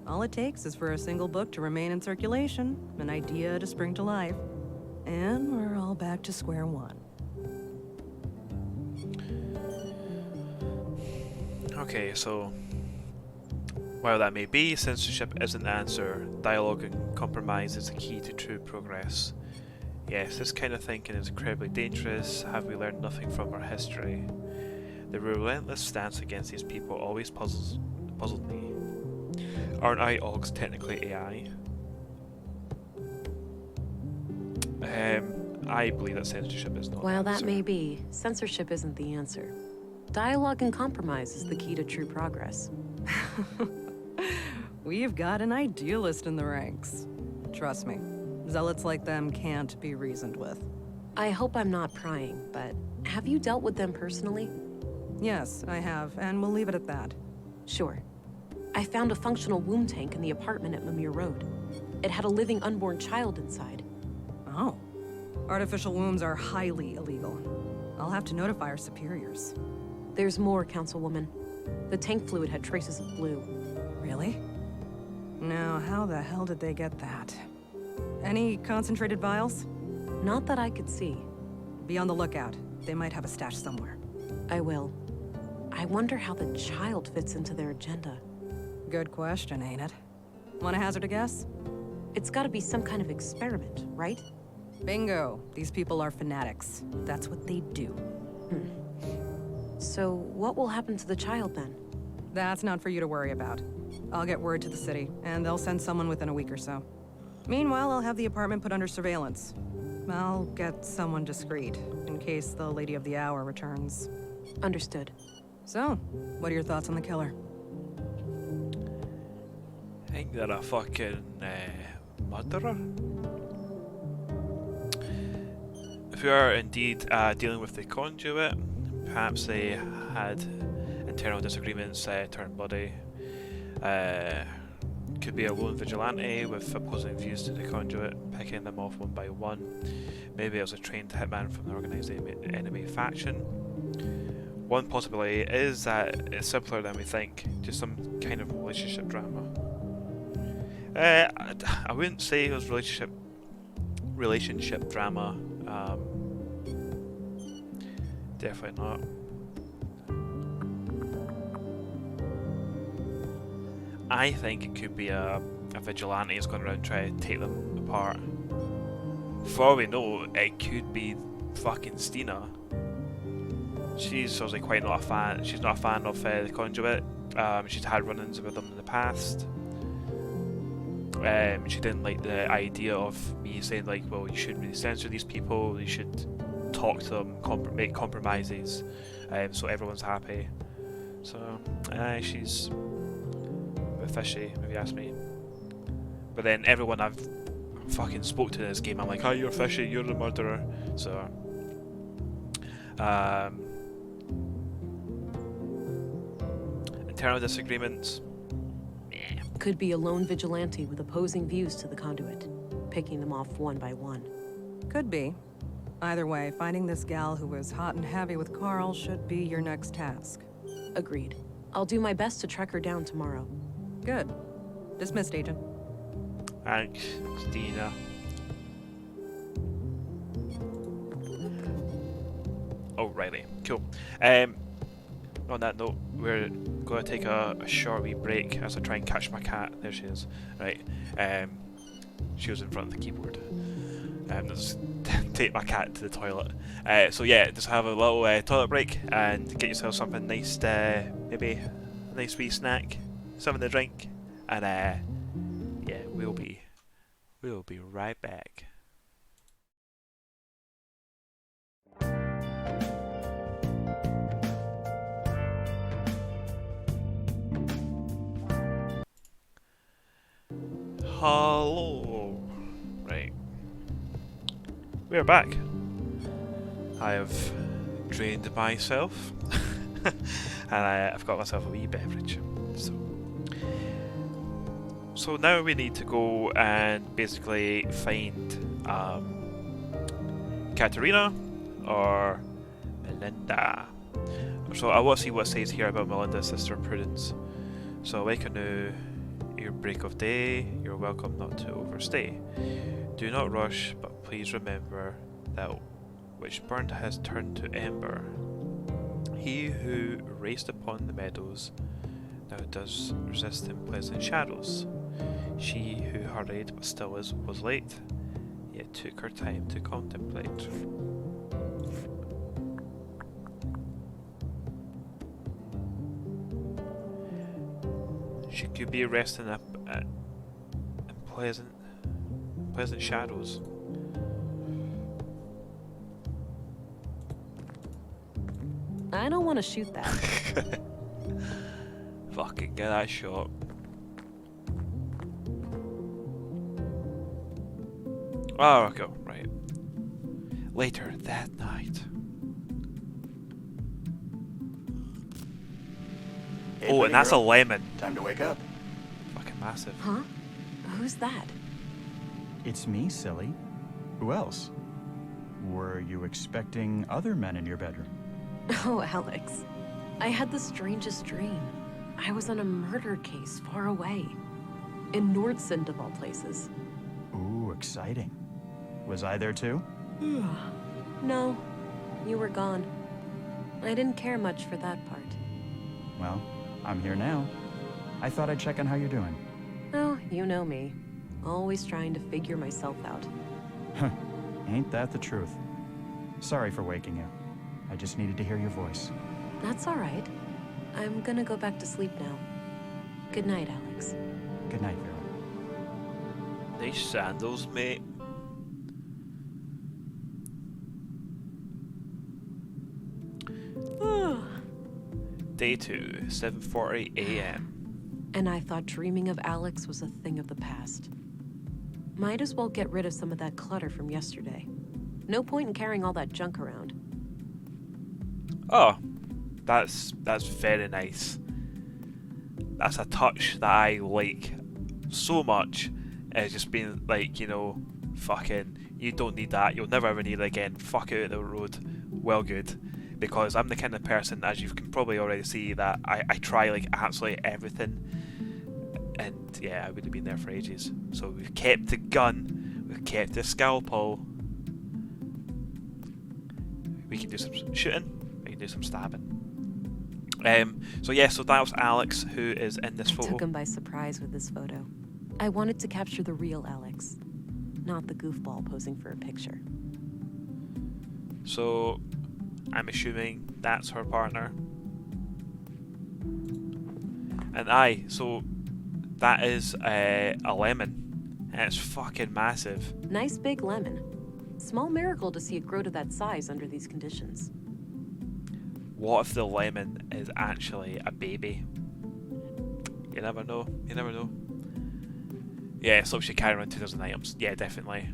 All it takes is for a single book to remain in circulation, an idea to spring to life, and we're all back to square one. Okay, so while that may be, censorship isn't the answer. Dialogue and compromise is the key to true progress. Yes, this kind of thinking is incredibly dangerous. Have we learned nothing from our history? The relentless stance against these people always puzzled me. Aren't I Augs technically AI? I believe that censorship is not While the that answer. may be, censorship isn't the answer. Dialogue and compromise is the key to true progress. We've got an idealist in the ranks. Trust me, zealots like them can't be reasoned with. I hope I'm not prying, but have you dealt with them personally? Yes, I have, and we'll leave it at that. Sure. I found a functional womb tank in the apartment at Mimir Road. It had a living unborn child inside. Oh. Artificial wombs are highly illegal. I'll have to notify our superiors. There's more, Councilwoman. The tank fluid had traces of blue. Really? Now, how the hell did they get that? Any concentrated vials? Not that I could see. Be on the lookout. They might have a stash somewhere. I will. I wonder how the child fits into their agenda. Good question, ain't it? Want to hazard a guess? It's gotta be some kind of experiment, right? Bingo. These people are fanatics. That's what they do. So, what will happen to the child then? That's not for you to worry about. I'll get word to the city, and they'll send someone within a week or so. Meanwhile, I'll have the apartment put under surveillance. I'll get someone discreet, in case the Lady of the Hour returns. Understood. So, what are your thoughts on the killer? I think they're a fucking murderer. If we are indeed dealing with the conduit, perhaps they had internal disagreements, turned bloody. Could be a lone vigilante with opposing views to the conduit, picking them off one by one. Maybe it was a trained hitman from the organised enemy faction. One possibility is that it's simpler than we think, just some kind of relationship drama. I wouldn't say it was relationship drama. Definitely not. I think it could be a vigilante who's going around trying to take them apart. For all we know, it could be fucking Stina. She's obviously quite not a fan. She's not a fan of the conduit. She's had run-ins with them in the past. She didn't like the idea of me saying like, well, you shouldn't really censor these people. You should talk to them, make compromises, so everyone's happy. So she's a bit fishy, if you ask me. But then everyone I've fucking spoke to in this game, I'm like, oh, you're fishy, you're the murderer. So internal disagreements. Could be a lone vigilante with opposing views to the conduit, picking them off one by one. Could be. Either way, finding this gal who was hot and heavy with Carl should be your next task. Agreed. I'll do my best to track her down tomorrow. Good. Dismissed, Agent. Thanks, Stina. Oh, Riley. Cool. On that note, we're going to take a short wee break as I try and catch my cat. There she is. Right. She was in front of the keyboard. Just take my cat to the toilet. So yeah, just have a little toilet break and get yourself something nice, maybe a nice wee snack, something to drink, and yeah, we'll be right back. Hello. Right. We are back. I have drained myself and I've got myself a wee beverage. So now we need to go and basically find Katerina or Melinda. So I want to see what it says here about Melinda's sister Prudence. So wake anew, your break of day, you're welcome not to overstay. Do not rush, but please remember that which burned has turned to ember. He who raced upon the meadows now does resist in pleasant shadows. She who hurried but still was late, yet took her time to contemplate. She could be resting up in pleasant shadows. I don't want to shoot that. Fucking get that shot. Oh, okay, right. Later that night. Hey, Oh, and that's girl. a lemon. Time to wake up. Fucking massive. Huh? Who's that? It's me, silly. Who else? Were you expecting other men in your bedroom? Oh, Alex. I had the strangest dream. I was on a murder case far away. In Nordsund, of all places. Ooh, exciting. Was I there too? No. You were gone. I didn't care much for that part. Well, I'm here now. I thought I'd check on how you're doing. Oh, you know me. Always trying to figure myself out. Huh. Ain't that the truth? Sorry for waking you. I just needed to hear your voice. That's all right. I'm gonna go back to sleep now. Good night, Alex. Good night, Vera. Nice sandals, mate. Day 2, 7:40 a.m. And I thought dreaming of Alex was a thing of the past. Might as well get rid of some of that clutter from yesterday. No point in carrying all that junk around. Oh, that's very nice. That's a touch that I like so much. It's just being like, you know, fucking, you don't need that. You'll never ever need it again. Fuck it out of the road. Well, good. Because I'm the kind of person, as you can probably already see, that I try like absolutely everything. And yeah, I would have been there for ages. So we've kept the gun. We've kept the scalpel. We can do some shooting. We can do some stabbing. So yeah, so that was Alex, who is in this photo. I took him by surprise with this photo. I wanted to capture the real Alex, not the goofball posing for a picture. So I'm assuming that's her partner. And so that is a lemon, and it's fucking massive. Nice big lemon. Small miracle to see it grow to that size under these conditions. What if the lemon is actually a baby? You never know. You never know. Yeah, so she carry around 2,000 items. Yeah, definitely.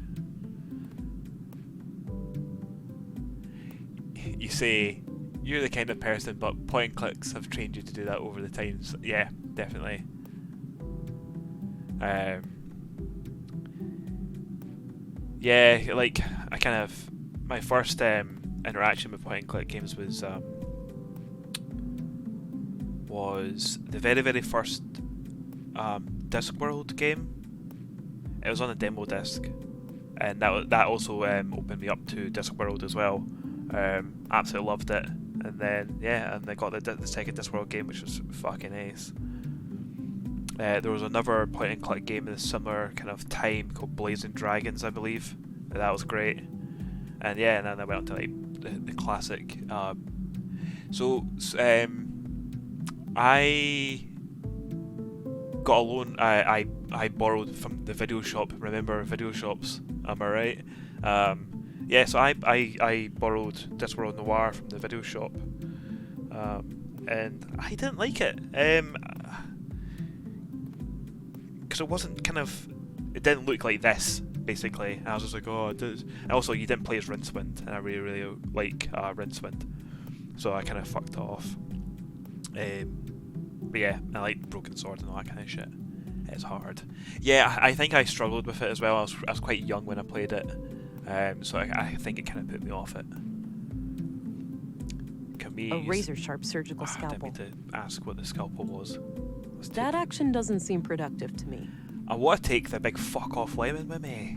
You say you're the kind of person, but point and clicks have trained you to do that over the times. Yeah, definitely. Yeah, like I kind of my first interaction with point and click games was the very first Discworld game. It was on a demo disc, and that also opened me up to Discworld as well. Absolutely loved it, and then and I got the second Discworld game, which was fucking ace. There was another point and click game in the summer kind of time called Blazing Dragons, I believe. That was great, and then I went on to like the classic. I got a loan. I borrowed from the video shop. Remember video shops? Am I right? So I borrowed Discworld Noir from the video shop, and I didn't like it. Because it wasn't it didn't look like this, basically. And I was just like, oh, it does. And also, you didn't play as Rincewind, and I really like Rincewind, so I kind of fucked it off. But yeah, I like Broken Sword and all that kind of shit. It's hard. Yeah, I think I struggled with it as well. I was quite young when I played it, so I think it kind of put me off it. A razor-sharp surgical scalpel. I didn't mean to ask what the scalpel was. That action doesn't seem productive to me. I want to take the big fuck-off lemon with me.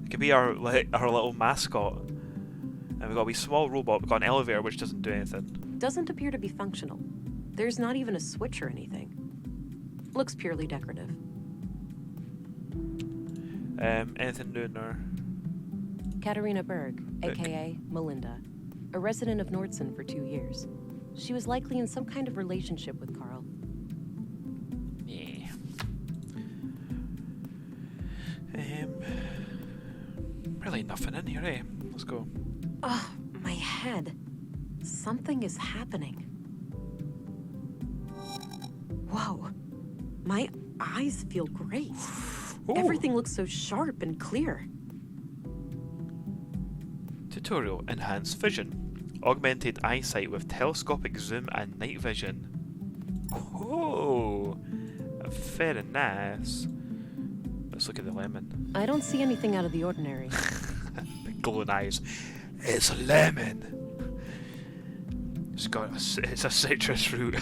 It could be our little mascot. And we've got a wee small robot. We've got an elevator which doesn't do anything. Doesn't appear to be functional. There's not even a switch or anything. Looks purely decorative. Anything new in there? Katarina Berg, aka Melinda, a resident of Nordson for 2 years. She was likely in some kind of relationship with Carl. Yeah. Really nothing in here, eh? Let's go. Ugh, my head. Something is happening. Whoa. My eyes feel great. Ooh. Everything looks so sharp and clear. Tutorial: Enhanced Vision. Augmented eyesight with telescopic zoom and night vision. Oh, very nice. Let's look at the lemon. I don't see anything out of the ordinary. The glowing eyes. It's a lemon. It's a citrus fruit.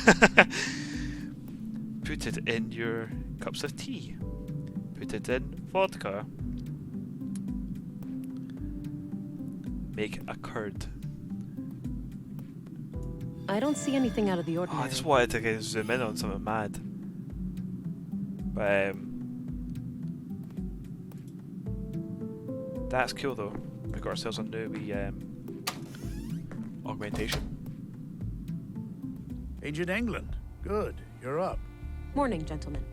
Put it in your cups of tea. Put it in vodka. Make a curd. I don't see anything out of the Oh, ordinary. I just wanted to kind of zoom in on something mad. But that's cool though. We got ourselves a new wee augmentation. Ancient England. Good. You're up. Morning, gentlemen.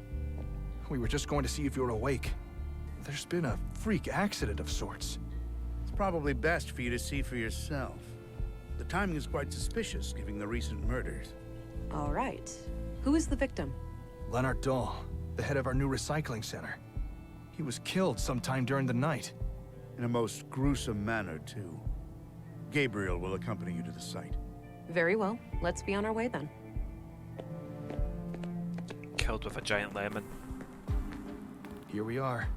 We were just going to see if you were awake. There's been a freak accident of sorts. It's probably best for you to see for yourself. The timing is quite suspicious, given the recent murders. All right. Who is the victim? Leonard Dahl, the head of our new recycling center. He was killed sometime during the night. In a most gruesome manner, too. Gabriel will accompany you to the site. Very well. Let's be on our way then. Killed with a giant lemon. Here we are.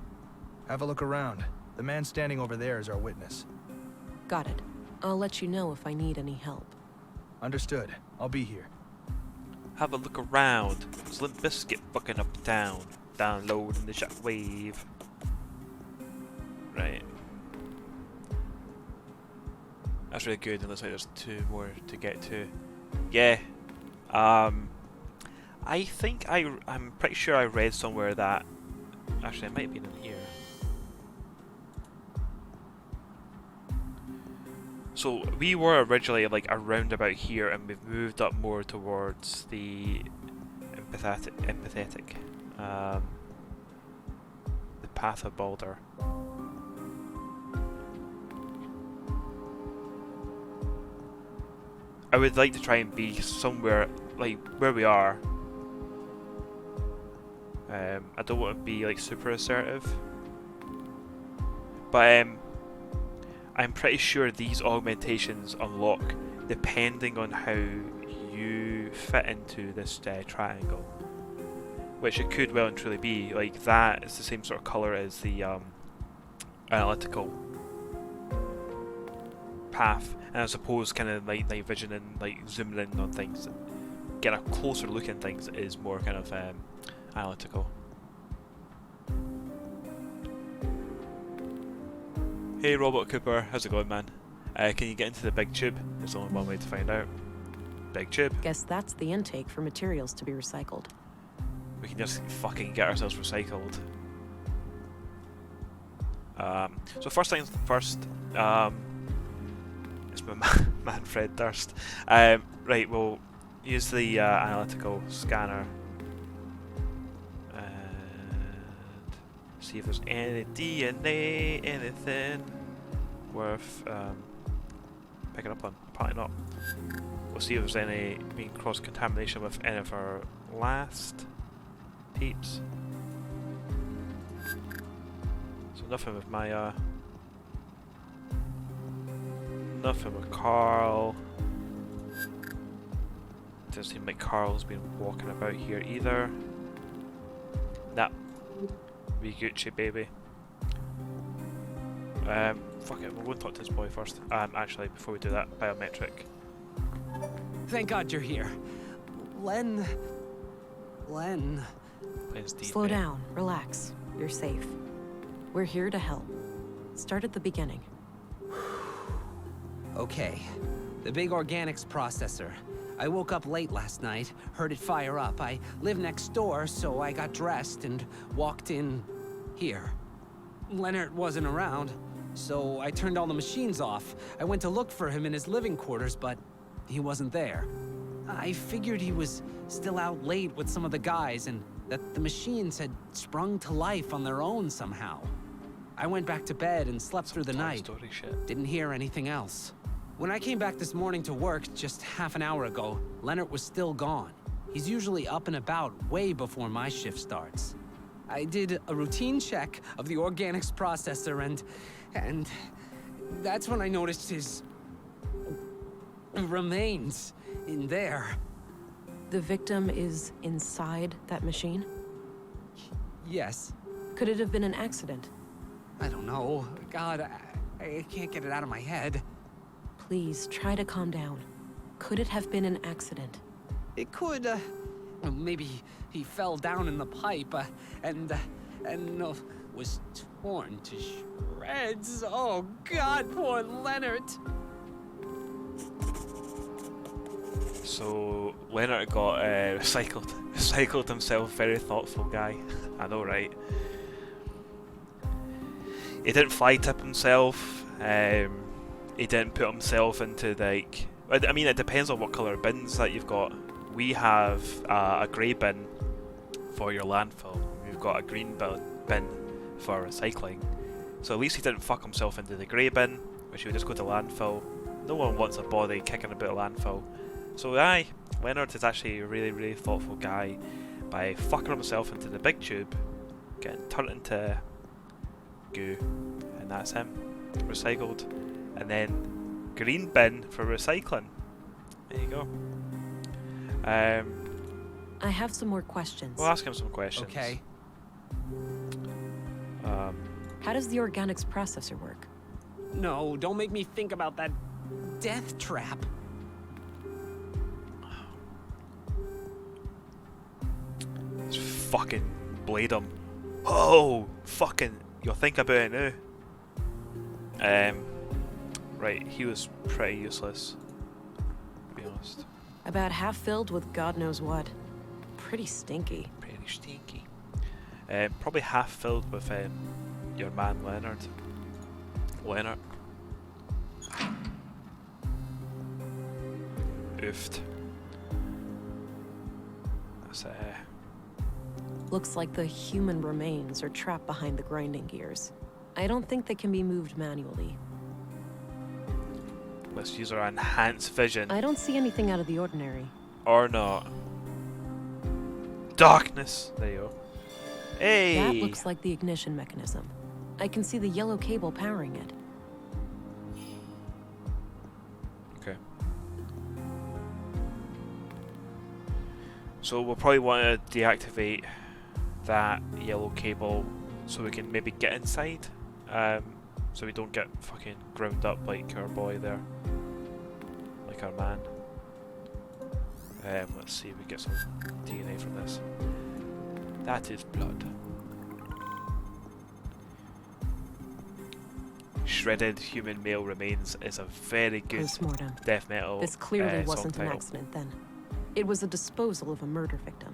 Have a look around. The man standing over there is our witness. Got it. I'll let you know if I need any help. Understood. I'll be here. Have a look around. Slim Biscuit fucking uptown. Downloading the shockwave. Right. That's really good. It looks like there's 2 more to get to. Yeah. I think I'm pretty sure I read somewhere that actually it might have been in here. So we were originally like around about here, and we've moved up more towards the empathetic, the path of Balder. I would like to try and be somewhere like where we are. I don't want to be like super assertive, but I'm pretty sure these augmentations unlock depending on how you fit into this triangle, which it could well and truly be. Like that is the same sort of color as the analytical path, and I suppose kind of like night vision and like zooming in on things, get a closer look at things is more kind of analytical. Hey Robot Cooper, how's it going, man? Can you get into the big tube? There's only one way to find out. Big tube. Guess that's the intake for materials to be recycled. We can just fucking get ourselves recycled. So first things first, it's my man Fred Durst. Right, we'll use the analytical scanner and see if there's any DNA, anything worth picking up on. Probably not. We'll see if there's any cross-contamination with any of our last peeps. So nothing with my nothing with Carl. Doesn't seem like Carl's been walking about here either. Nah. We Gucci, baby. Fuck it, we'll go and talk to this boy first. Actually, before we do that, biometric. Thank God you're here. Len. Plains deep, Slow mate. down, relax. You're safe. We're here to help. Start at the beginning. Okay. The big organics processor. I woke up late last night, heard it fire up. I live next door, so I got dressed and walked in here. Leonard wasn't around, so I turned all the machines off. I went to look for him in his living quarters, but he wasn't there. I figured he was still out late with some of the guys and that the machines had sprung to life on their own somehow. I went back to bed and slept through the night. Story shit. Didn't hear anything else. When I came back this morning to work just half an hour ago, Leonard was still gone. He's usually up and about way before my shift starts. I did a routine check of the organics processor and that's when I noticed his remains in there. The victim is inside that machine? Yes. Could it have been an accident? I don't know. God, I can't get it out of my head. Please, try to calm down. Could it have been an accident? It could, well, maybe he fell down in the pipe, and was torn to shreds. Oh, God, poor Leonard. So Leonard got recycled himself. Very thoughtful guy. I know, right? He didn't fly tip himself. He didn't put himself into like. I mean, it depends on what colour bins that you've got. We have a grey bin for your landfill. We've got a green bin for recycling. So at least he didn't fuck himself into the grey bin, which he would just go to landfill. No one wants a body kicking about a landfill. So aye, Leonard is actually a really, really thoughtful guy by fucking himself into the big tube, getting turned into goo, and that's him, recycled. And then green bin for recycling. There you go. I have some more questions. We'll ask him some questions. Okay. How does the organics processor work? No, don't make me think about that death trap. Let's fucking blade him. Oh, fucking, you'll think about it now. Right, he was pretty useless, to be honest. About half filled with God knows what. Pretty stinky. Pretty stinky. Probably half filled with your man Leonard. Leonard. Oofed. That's Looks like the human remains are trapped behind the grinding gears. I don't think they can be moved manually. Let's use our enhanced vision. I don't see anything out of the ordinary. Or not. Darkness! There you go. Hey! That looks like the ignition mechanism. I can see the yellow cable powering it. Okay. So we'll probably want to deactivate that yellow cable so we can maybe get inside. So we don't get fucking ground up like our boy there. Like our man. Let's see if we get some DNA from this. That is blood. Shredded human male remains is a very good Postmortem. death metal This clearly song wasn't an title. accident then. It was a disposal of a murder victim.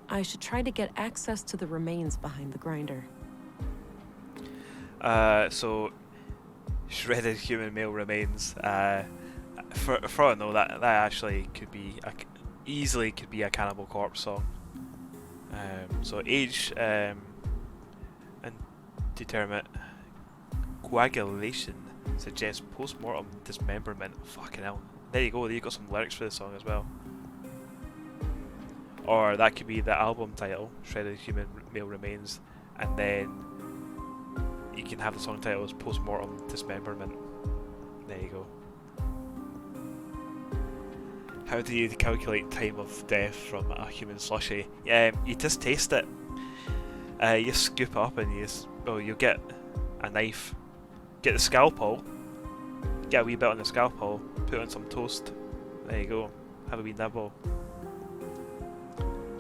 I should try to get access to the remains behind the grinder. So shredded human male remains. For all I know, that actually could be easily could be a Cannibal Corpse song. So age and determinate coagulation suggests post-mortem dismemberment. Fucking hell! There you go. You got some lyrics for the song as well. Or that could be the album title, Shredded Human Male Remains, and then you can have the song title as Postmortem Dismemberment. There you go. How do you calculate time of death from a human slushy? You just taste it. You scoop it up and you get a knife, get the scalpel, get a wee bit on the scalpel, put on some toast. There you go. Have a wee nibble.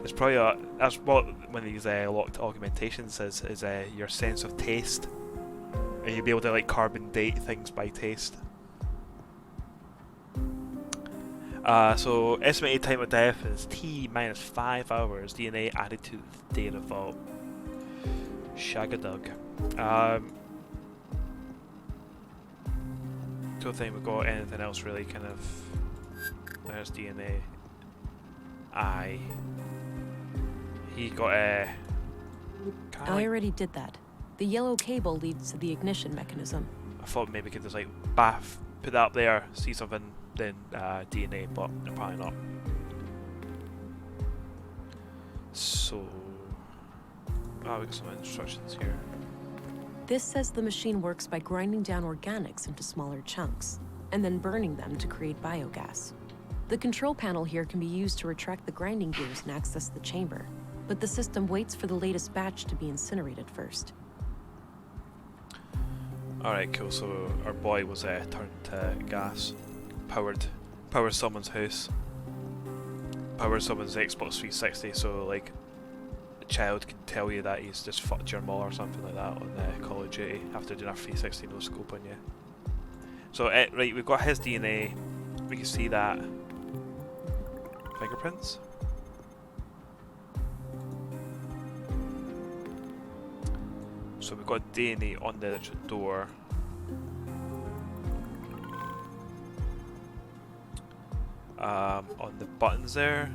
It's probably that's what one of these locked augmentations is your sense of taste, and you'll be able to like carbon date things by taste. So estimated time of death is T minus 5 hours. DNA added to the data vault. Shagadug. Don't think we've got anything else really kind of. There's DNA. He got a. I already did that. The yellow cable leads to the ignition mechanism. I thought maybe we could just like put that up there, see something, then DNA, but probably not. So, we got some instructions here. This says the machine works by grinding down organics into smaller chunks, and then burning them to create biogas. The control panel here can be used to retract the grinding gears and access the chamber, but the system waits for the latest batch to be incinerated first. Alright, cool, so our boy was turned to gas. Powered someone's house. Powered someone's Xbox 360, so like, child can tell you that he's just fucked your mom or something like that on Call of Duty after doing a 360 no scope on you. So right, we've got his DNA. We can see that fingerprints. So we've got DNA on the door. On the buttons there.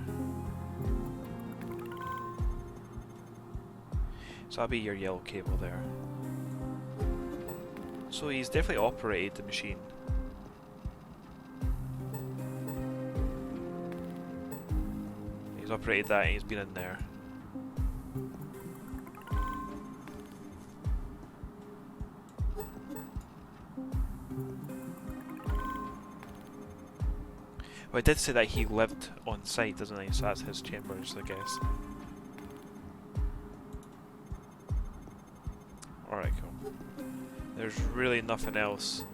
So that'll be your yellow cable there. So he's definitely operated the machine. He's operated that and he's been in there. Well, it did say that he lived on site, doesn't he? So that's his chambers, I guess. Alright, cool. There's really nothing else.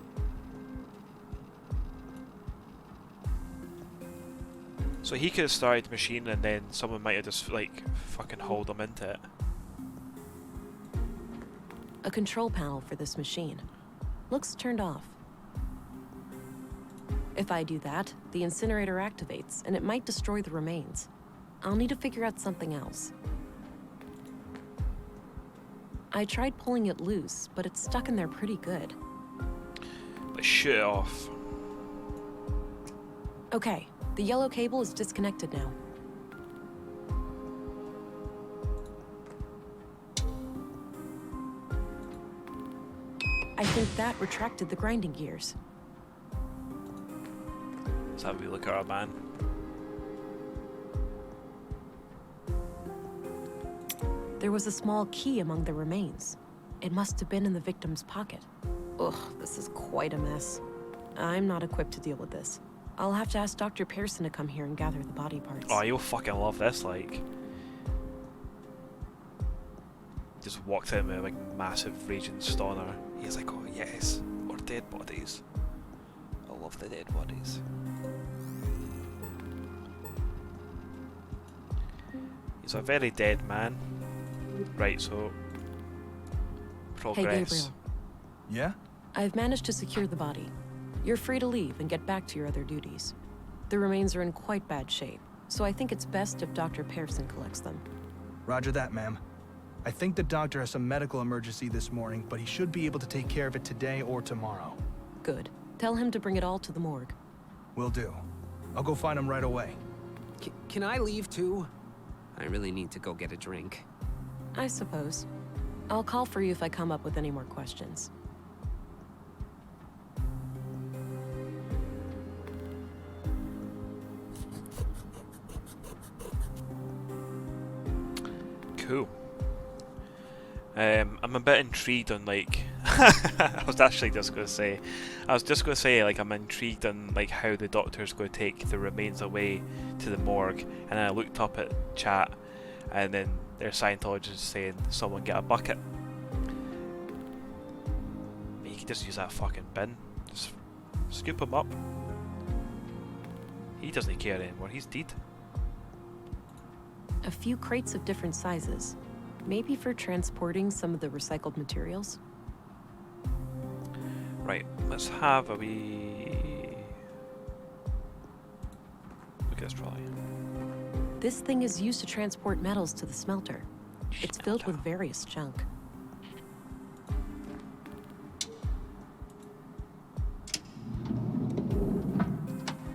So he could have started the machine and then someone might have just, like, fucking hauled him into it. A control panel for this machine. Looks turned off. If I do that, the incinerator activates, and it might destroy the remains. I'll need to figure out something else. I tried pulling it loose, but it's stuck in there pretty good. Let's shoot it off. Okay, the yellow cable is disconnected now. I think that retracted the grinding gears. Let's have a look at our man. There was a small key among the remains. It must have been in the victim's pocket. Ugh, this is quite a mess. I'm not equipped to deal with this. I'll have to ask Dr. Pearson to come here and gather the body parts. Oh, you'll fucking love this, like. Just walked in with a like, massive raging stoner. He's like, oh yes, more dead bodies. I love the dead bodies. He's a very dead man. Right, so... Progress. Hey, Gabriel. Yeah? I've managed to secure the body. You're free to leave and get back to your other duties. The remains are in quite bad shape, so I think it's best if Dr. Pearson collects them. Roger that, ma'am. I think the doctor has some medical emergency this morning, but he should be able to take care of it today or tomorrow. Good. Tell him to bring it all to the morgue. Will do. I'll go find him right away. Can I leave too? I really need to go get a drink. I suppose. I'll call for you if I come up with any more questions. Cool. I'm a bit intrigued on like I was just gonna say like I'm intrigued on like how the doctor's going to take the remains away to the morgue, and then I looked up at chat and then there's Scientologists saying someone get a bucket. You can just use that fucking bin. Just scoop him up. He doesn't care anymore, he's dead. A few crates of different sizes. Maybe for transporting some of the recycled materials? Right, let's have a wee... Look at this trolley. This thing is used to transport metals to the smelter. It's filled with various junk.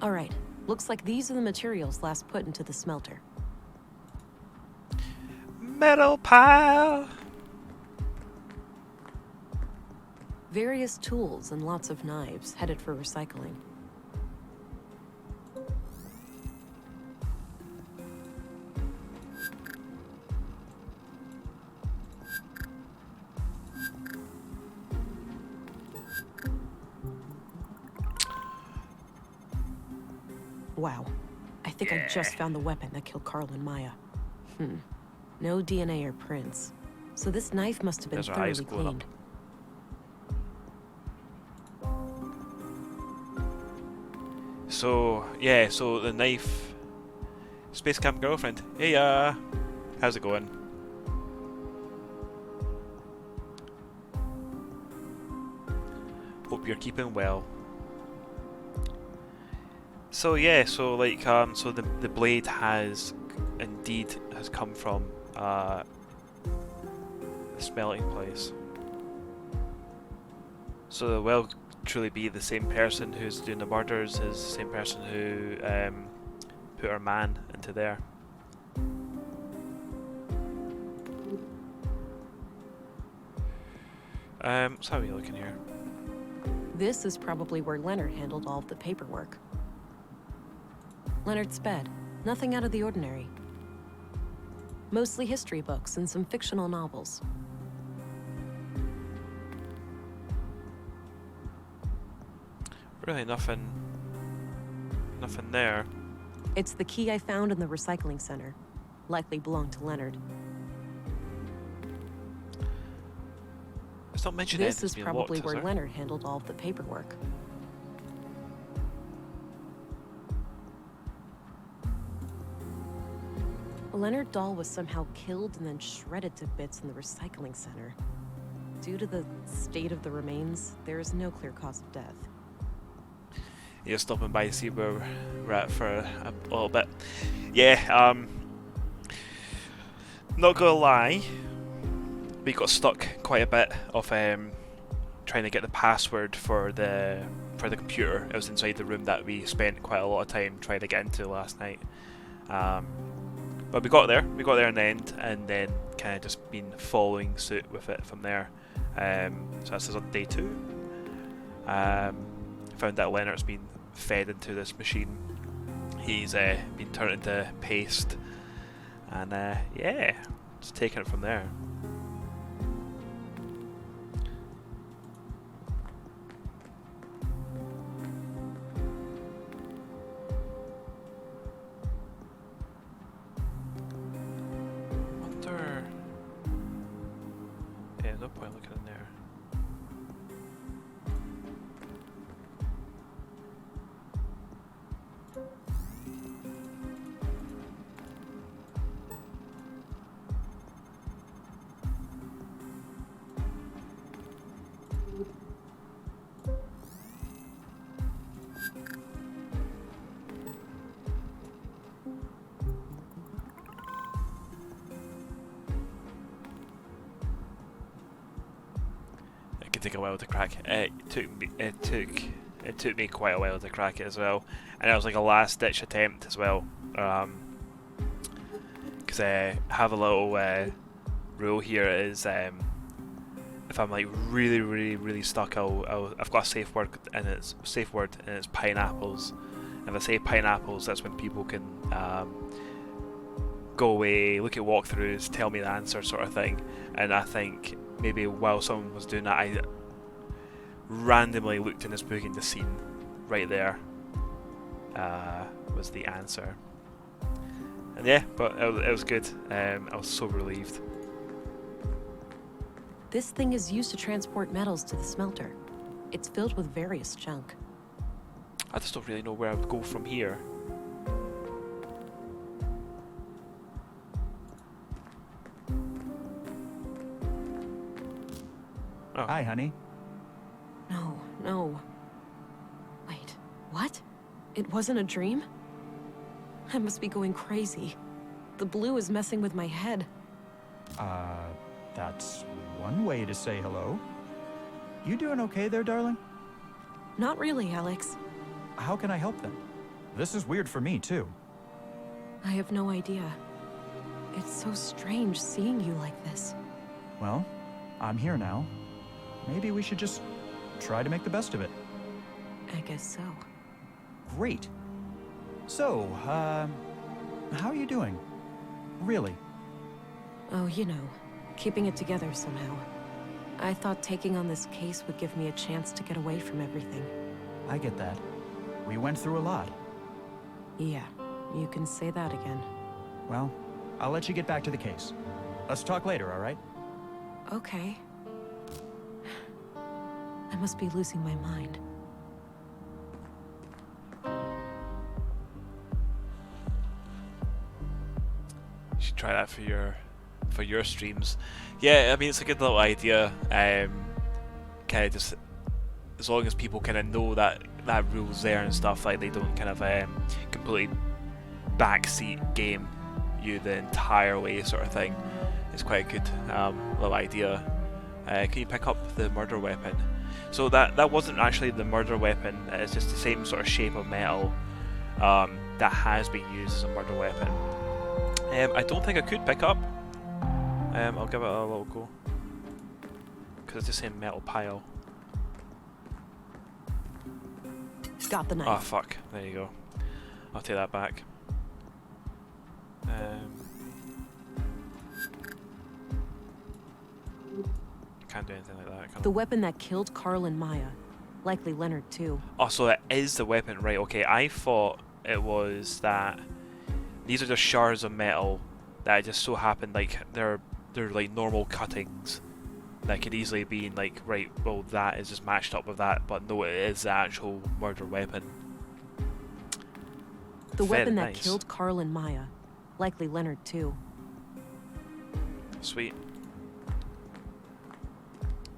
All right, looks like these are the materials last put into the smelter. Metal pile! Various tools and lots of knives headed for recycling. Wow. I think I just found the weapon that killed Carl and Maya. No DNA or prints. So this knife must have been thoroughly cleaned. So, yeah, so the knife... Space Camp Girlfriend. Hey, how's it going? you're keeping well. So yeah, so like so the blade has indeed come from the smelting place. So it will truly be the same person who's doing the murders is the same person who put our man into there. So how are we looking here? This is probably where Leonard handled all of the paperwork. Leonard's bed. Nothing out of the ordinary. Mostly history books and some fictional novels. Really nothing there. It's the key I found in the recycling center. Likely belonged to Leonard. It's not mentioned This is being probably locked, where is there? Leonard handled all of the paperwork. Leonard Dahl was somehow killed and then shredded to bits in the recycling center. Due to the state of the remains, there is no clear cause of death. Yeah, stopping by to see where we're at for a little bit. Yeah, not gonna lie, we got stuck quite a bit of trying to get the password for the computer. It was inside the room that we spent quite a lot of time trying to get into last night. But we got there in the end, and then kind of just been following suit with it from there. So this is on day 2. Found that Leonard's been fed into this machine. He's been turned into paste, and yeah, just taking it from there. Wonder. Yeah, no point looking in there. It could take a while to crack. It took me quite a while to crack it as well, and it was like a last ditch attempt as well. Because I have a little rule here is if I'm like really stuck, I've got a safe word and it's pineapples. If I say pineapples, that's when people can go away, look at walkthroughs, tell me the answer, sort of thing. And I think maybe while someone was doing that, I randomly looked in this book and the scene right there was the answer. And yeah, but it was good. I was so relieved. This thing is used to transport metals to the smelter. It's filled with various junk. I just don't really know where I would go from here. Oh. Hi, honey. No. Wait, what? It wasn't a dream? I must be going crazy. The blue is messing with my head. That's one way to say hello. You doing okay there, darling? Not really, Alex. How can I help them? This is weird for me, too. I have no idea. It's so strange seeing you like this. Well, I'm here now. Maybe we should just try to make the best of it. I guess so. Great. So, how are you doing? Really? Oh, you know, keeping it together somehow. I thought taking on this case would give me a chance to get away from everything. I get that. We went through a lot. Yeah, you can say that again. Well, I'll let you get back to the case. Let's talk later, all right? Okay. I must be losing my mind. You should try that for your streams. Yeah, I mean it's a good little idea. Kind of just as long as people kind of know that rule's there and stuff, like they don't kind of completely backseat game you the entire way sort of thing. It's quite a good little idea. Can you pick up the murder weapon? So that wasn't actually the murder weapon, it's just the same sort of shape of metal that has been used as a murder weapon. I don't think I could pick up. I'll give it a little go. Because it's the same metal pile. Got the knife. Oh fuck, there you go. I'll take that back. Can't do anything like that, can I? The weapon that killed Carl and Maya. Likely Leonard too. Oh, so it is the weapon, right? Okay, I thought it was that these are just shards of metal that just so happen like they're like normal cuttings that could easily be like, right, well that is just matched up with that, but no, it is the actual murder weapon. The Very weapon that nice. killed Carl and Maya. Likely Leonard too. Sweet.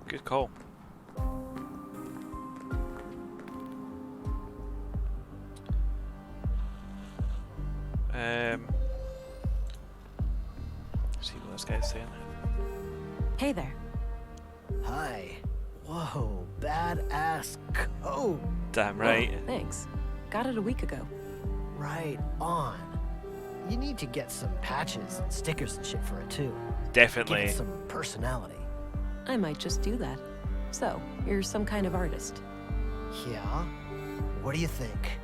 Good call. See what this guy's saying. Hey there. Hi. Whoa, badass coat. Damn right. Oh, thanks. Got it a week ago. Right on. You need to get some patches and stickers and shit for it too. Definitely. Give it some personality. I might just do that. So, you're some kind of artist. Yeah? What do you think?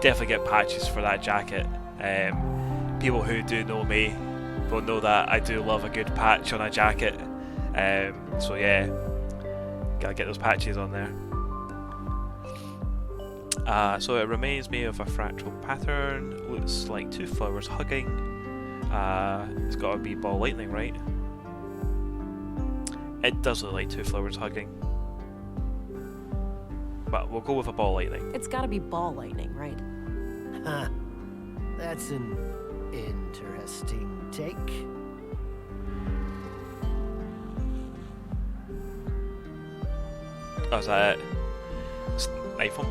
Definitely get patches for that jacket. People who do know me will know that I do love a good patch on a jacket. So yeah, gotta get those patches on there. So it reminds me of a fractal pattern. Looks like two flowers hugging. It's gotta be ball lightning, right? It does look like two flowers hugging. But we'll go with a ball lightning. It's gotta be ball lightning, right? Huh. That's an interesting take. Oh, is that it? Just knife him.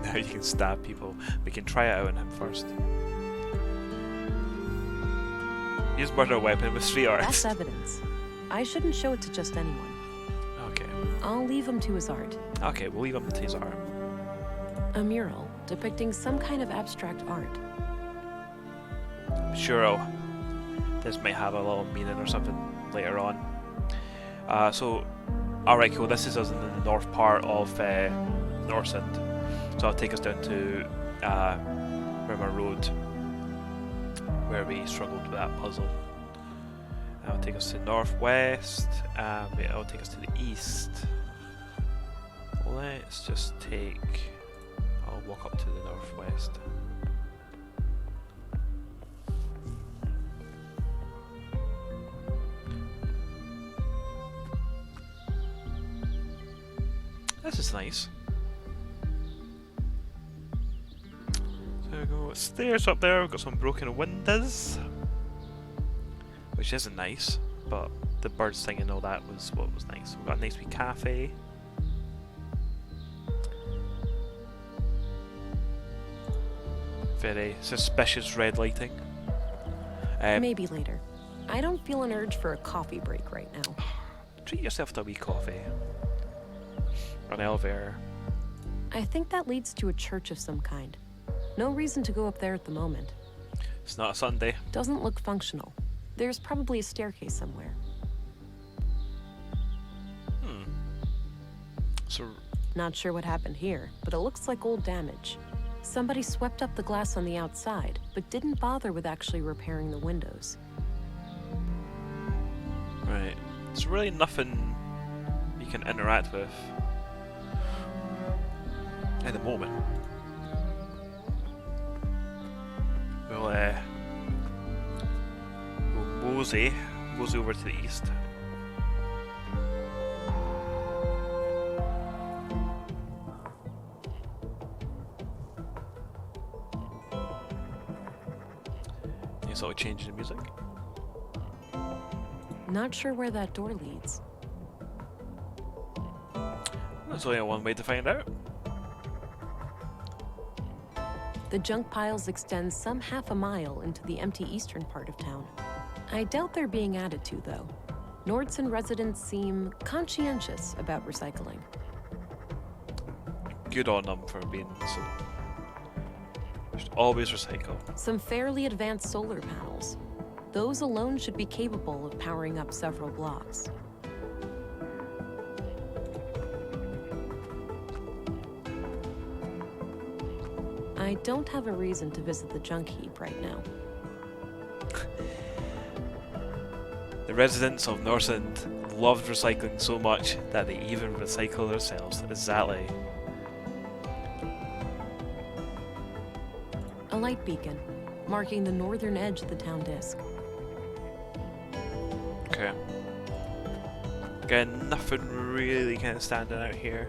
Now you can stab people. We can try it out on him first. Use murder weapon with 3 arts. That's evidence. I shouldn't show it to just anyone. Okay. I'll leave him to his art. Okay, we'll leave him to his art. A mural depicting some kind of abstract art. I'm sure this might have a little meaning or something later on. Alright, cool. This is us in the north part of Northend. So I'll take us down to Rimmer Road, where we struggled with that puzzle. That'll take us to northwest, and it'll take us to the east. Let's just take... I'll walk up to the northwest. This is nice. So we go stairs up there, we've got some broken windows, which isn't nice, but the birds singing and all that was what was nice. We've got a nice wee cafe. Very suspicious red lighting. Maybe later. I don't feel an urge for a coffee break right now. Treat yourself to a wee coffee. Or an elevator. I think that leads to a church of some kind. No reason to go up there at the moment. It's not a Sunday. Doesn't look functional. There's probably a staircase somewhere. So... Not sure what happened here, but it looks like old damage. Somebody swept up the glass on the outside, but didn't bother with actually repairing the windows. Right. There's really nothing you can interact with at the moment. We'll mosey over to the east. Nice little change in the music. Not sure where that door leads. There's only one way to find out. The junk piles extend some half a mile into the empty eastern part of town. I doubt they're being added to, though. Nordson residents seem conscientious about recycling. Good on them for being so. Should always recycle. Some fairly advanced solar panels. Those alone should be capable of powering up several blocks. I don't have a reason to visit the junk heap right now. The residents of Northend loved recycling so much that they even recycle themselves. Exactly. A light beacon, marking the northern edge of the town disk. Okay. Again, nothing really kind of standing out here.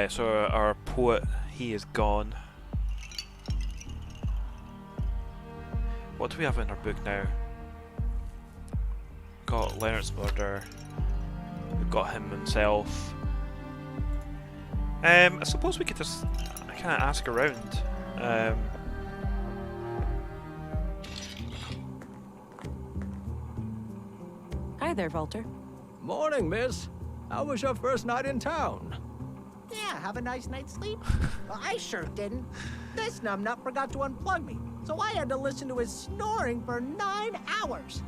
So our poet, he is gone. What do we have in our book now? Got Leonard's murder. We've got him himself. I suppose we could just kind of ask around. Hi there, Walter. Morning, miss. How was your first night in town? Yeah, have a nice night's sleep? Well, I sure didn't. This numbnut forgot to unplug me, so I had to listen to his snoring for 9 hours.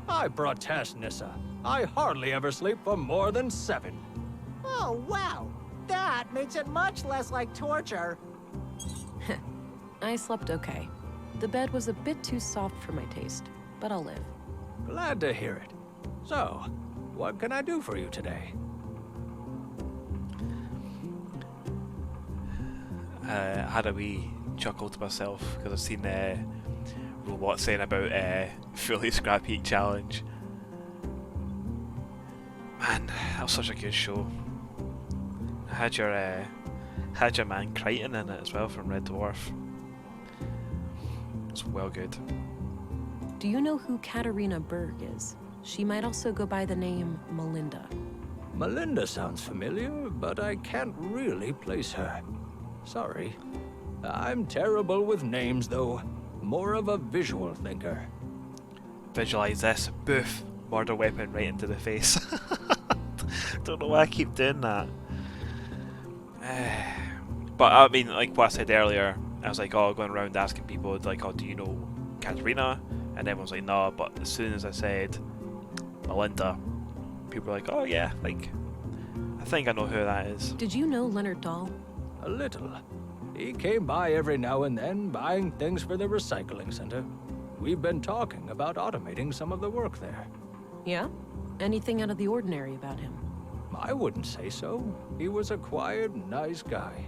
I protest, Nissa. I hardly ever sleep for more than 7. Oh, wow. That makes it much less like torture. I slept okay. The bed was a bit too soft for my taste, but I'll live. Glad to hear it. So, what can I do for you today? I had a wee chuckle to myself because I've seen robots saying about fully scrap heat challenge. Man, that was such a good show. Had your man Crichton in it as well from Red Dwarf. It's well good. Do you know who Katarina Berg is? She might also go by the name Melinda. Melinda sounds familiar, but I can't really place her. Sorry. I'm terrible with names, though. More of a visual thinker. Visualize this. Boof. Murder weapon right into the face. Don't know why I keep doing that. But I mean, like what I said earlier, I was like, oh, going around asking people, like, oh, do you know Katarina? And everyone was like, no, but as soon as I said Melinda, people were like, oh yeah, like, I think I know who that is. Did you know Leonard Dahl? A little. He came by every now and then, buying things for the recycling center. We've been talking about automating some of the work there. Yeah? Anything out of the ordinary about him? I wouldn't say so. He was a quiet, nice guy.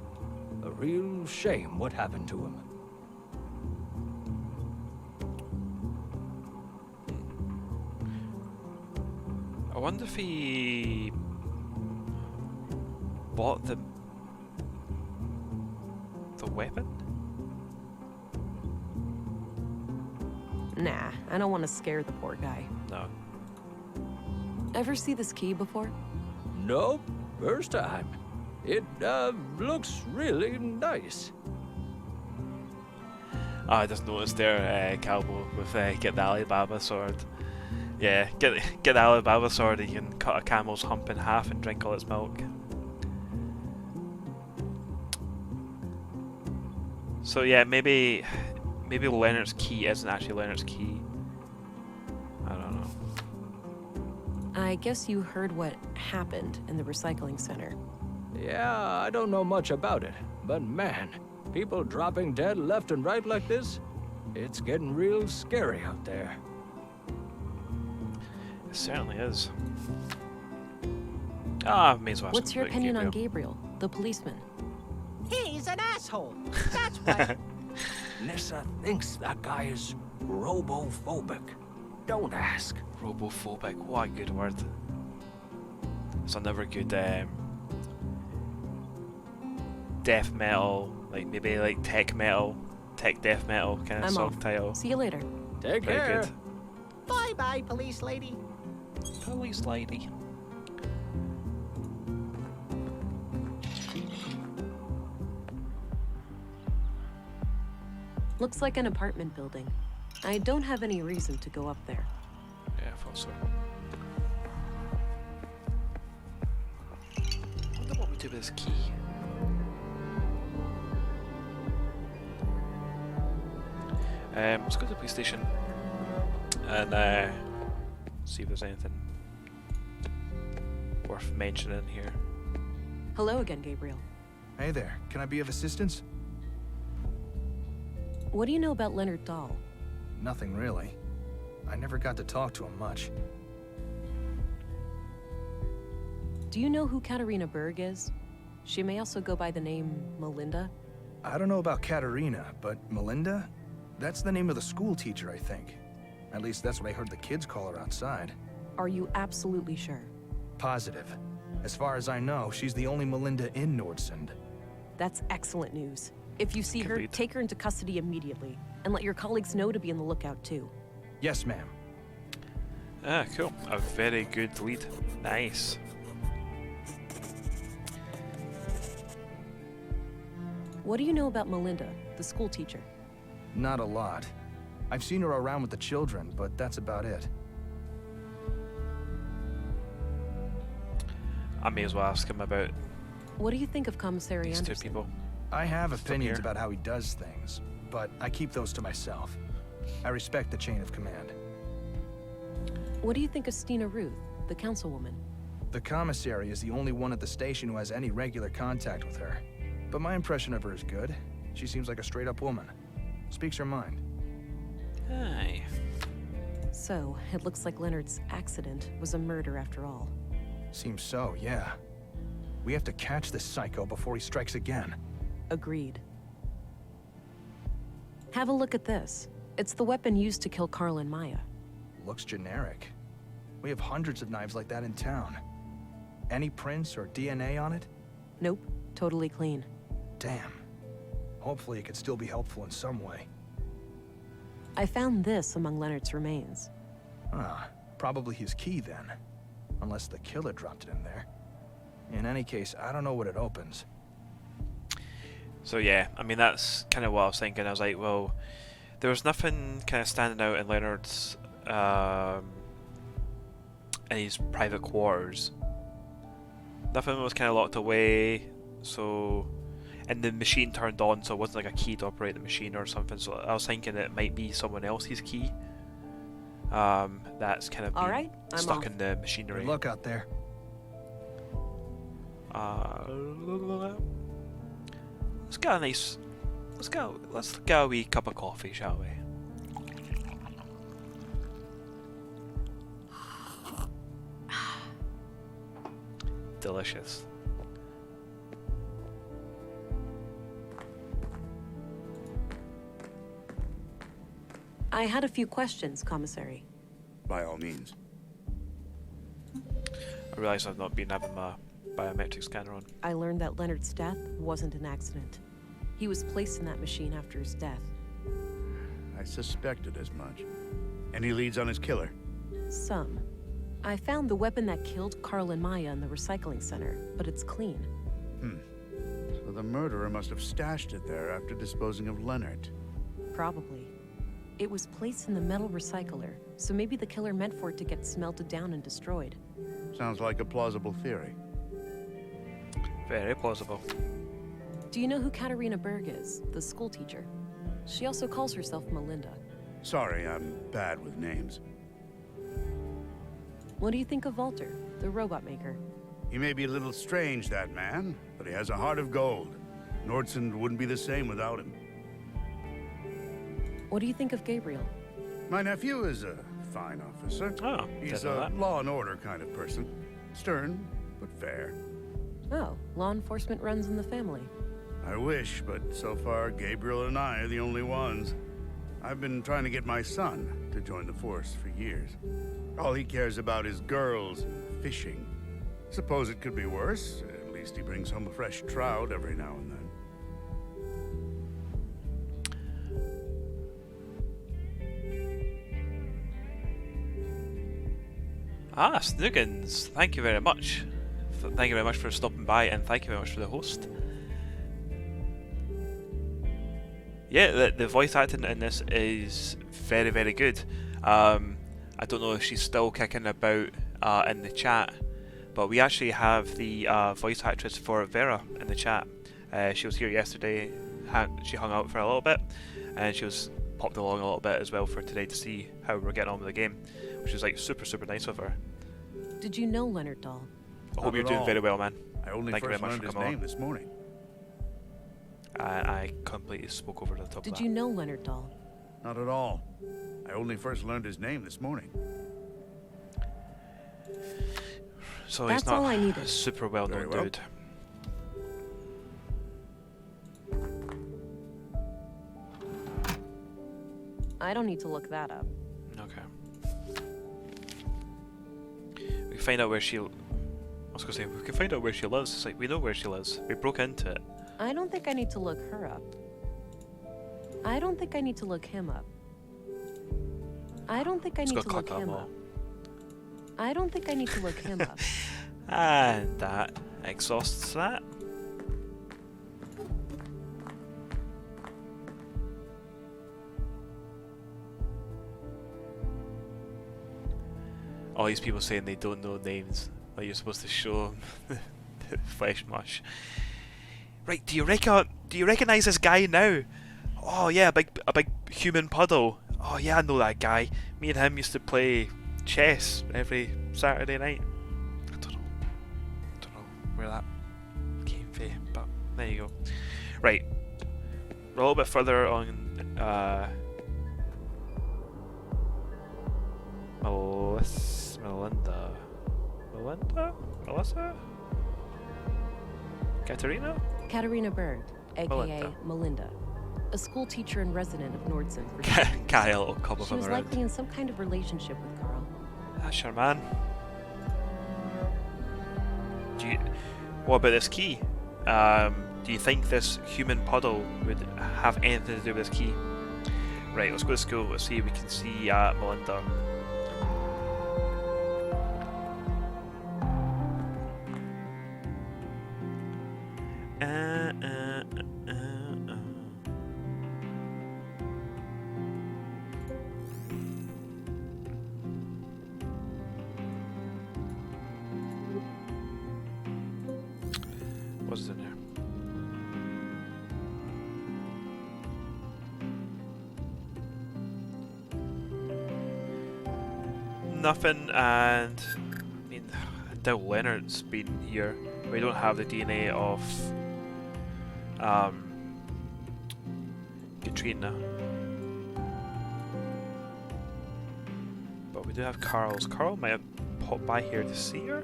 A real shame what happened to him. I wonder if he bought the weapon? Nah, I don't want to scare the poor guy. No. Ever see this key before? Nope, first time. It, looks really nice. I just noticed there, Calbo, with get the Alibaba sword. Yeah, get the Alibaba sword and you can cut a camel's hump in half and drink all its milk. So yeah, maybe Leonard's key isn't actually Leonard's key. I don't know. I guess you heard what happened in the recycling center. Yeah, I don't know much about it, but man, people dropping dead left and right like this, it's getting real scary out there. It certainly is. Ah, may as well. What's your opinion on Gabriel, the policeman? He's an asshole. That's what. Nissa thinks that guy is robophobic. Don't ask. Robophobic, what a good word. It's another good death metal, like maybe like tech metal, tech death metal kind of I'm song off. title. See you later. Take Very care. good. Bye-bye, police lady. Police lady. Looks like an apartment building. I don't have any reason to go up there. Yeah, I thought so. I wonder what we do with this key. Let's go to the police station and see if there's anything worth mentioning here. Hello again, Gabriel. Hey there, can I be of assistance? What do you know about Leonard Dahl? Nothing really. I never got to talk to him much. Do you know who Katarina Berg is? She may also go by the name Melinda. I don't know about Katarina, but Melinda? That's the name of the school teacher, I think. At least that's what I heard the kids call her outside. Are you absolutely sure? Positive. As far as I know, she's the only Melinda in Nordsund. That's excellent news. If you see her, Complete. take her into custody immediately, and let your colleagues know to be on the lookout too. Yes, ma'am. Ah, cool. A very good lead. Nice. What do you know about Melinda, the school teacher? Not a lot. I've seen her around with the children, but that's about it. I may as well ask him about What do you think of Commissary these two Anderson? people. I have Still opinions here. about how he does things, but I keep those to myself. I respect the chain of command. What do you think of Stina Ruth, the councilwoman? The commissary is the only one at the station who has any regular contact with her. But my impression of her is good. She seems like a straight-up woman. Speaks her mind. Aye. So, it looks like Leonard's accident was a murder after all. Seems so, yeah. We have to catch this psycho before he strikes again. Agreed. Have a look at this. It's the weapon used to kill Carl and Maya. Looks generic. We have hundreds of knives like that in town. Any prints or DNA on it? Nope, totally clean. Damn. Hopefully it could still be helpful in some way. I found this among Leonard's remains. Ah, probably his key then. Unless the killer dropped it in there. In any case, I don't know what it opens. So yeah, I mean that's kind of what I was thinking. I was like, well, there was nothing kind of standing out in Leonard's in his private quarters. Nothing was kind of locked away, so and the machine turned on, so it wasn't like a key to operate the machine or something. So I was thinking it might be someone else's key. That's kind of All right, I'm stuck off. in the machinery. Good luck out there. Let's get a nice. Let's get a wee cup of coffee, shall we? Delicious. I had a few questions, Commissary. By all means. I realise I've not been having my biometric scanner on. I learned that Leonard's death wasn't an accident. He was placed in that machine after his death. I suspected as much. Any leads on his killer? Some. I found the weapon that killed Carl and Maya in the recycling center, but it's clean. So the murderer must have stashed it there after disposing of Leonard. Probably. It was placed in the metal recycler, so maybe the killer meant for it to get smelted down and destroyed. Sounds like a plausible theory. Very plausible. Do you know who Katarina Berg is, the school teacher? She also calls herself Melinda. Sorry, I'm bad with names. What do you think of Walter, the robot maker? He may be a little strange, that man, but he has a heart of gold. Nordsund wouldn't be the same without him. What do you think of Gabriel? My nephew is a fine officer. Oh, He's didn't know a that. law and order kind of person. Stern, but fair. Oh, law enforcement runs in the family. I wish, but so far Gabriel and I are the only ones. I've been trying to get my son to join the force for years. All he cares about is girls and fishing. Suppose it could be worse. At least he brings home a fresh trout every now and then. Ah, Snoogans, thank you very much. Thank you very much for stopping by, and thank you very much for the host. Yeah, the voice acting in this is very, very good. I don't know if she's still kicking about in the chat, but we actually have the voice actress for Vera in the chat. She was here yesterday. She hung out for a little bit, and she was popped along a little bit as well for today to see how we're getting on with the game, which is like super, super nice of her. Did you know Leonard Dahl? I hope you're doing very well, man. I only Thank you very first much learned for his coming name this morning. I completely spoke over the top of that. Did you know Leonard Dahl? Not at all. I only first learned his name this morning. So That's he's not all I needed. a super well-known well. dude. I don't need to look that up. Okay. We can find out where she... I was gonna say, we can find out where she lives. It's like, we know where she lives. We broke into it. I don't think I need to look her up. I don't think I need to look him up. I don't think I need to look him up. I don't think I need to look him up. And that exhausts that. All these people saying they don't know names, like you're supposed to show them the flesh mush. Right? Do you recognize this guy now? Oh yeah, a big human puddle. Oh yeah, I know that guy. Me and him used to play chess every Saturday night. I don't know where that came from, but there you go. Right, we're a little bit further on. Melissa? Katerina Berg, aka Melinda. A school teacher and resident of Nordson for decades. Carry a little cup of She him was around. likely in some kind of relationship with Carl. That's your man. What about this key? Do you think this human puddle would have anything to do with this key? Right, let's go to school. Let's see if we can see Melinda. What's in there? Nothing, and I mean, I doubt Leonard's been here. We don't have the DNA of Katrina, but we do have Carl's. Carl might have popped by here to see her.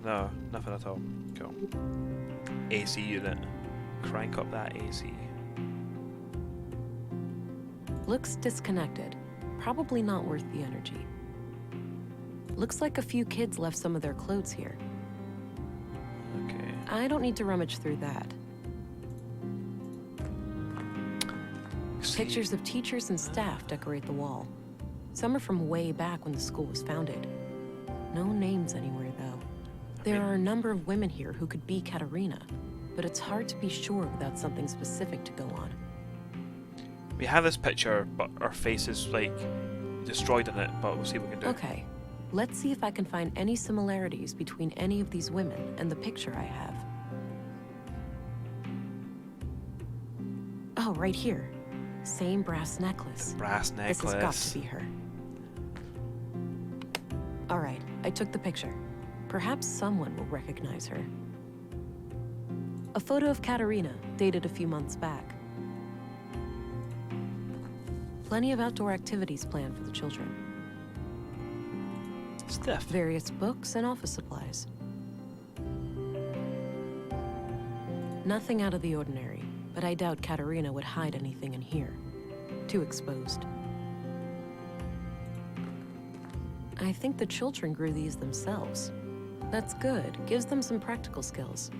No, nothing at all. Cool. AC unit. Crank up that AC. Looks disconnected. Probably not worth the energy. Looks like a few kids left some of their clothes here. Okay. I don't need to rummage through that. Pictures of teachers and staff decorate the wall. Some are from way back when the school was founded. No names anywhere, though. There are a number of women here who could be Katerina, but it's hard to be sure without something specific to go on. We have this picture, but our face is like destroyed in it, but we'll see what we can do. Okay, let's see if I can find any similarities between any of these women and the picture I have. Oh, right here. Same brass necklace. Brass necklace. This has got to be her. All right, I took the picture. Perhaps someone will recognize her. A photo of Katerina, dated a few months back. Plenty of outdoor activities planned for the children. Stuff. Various books and office supplies. Nothing out of the ordinary, but I doubt Katerina would hide anything in here. Too exposed. I think the children grew these themselves. That's good. Gives them some practical skills.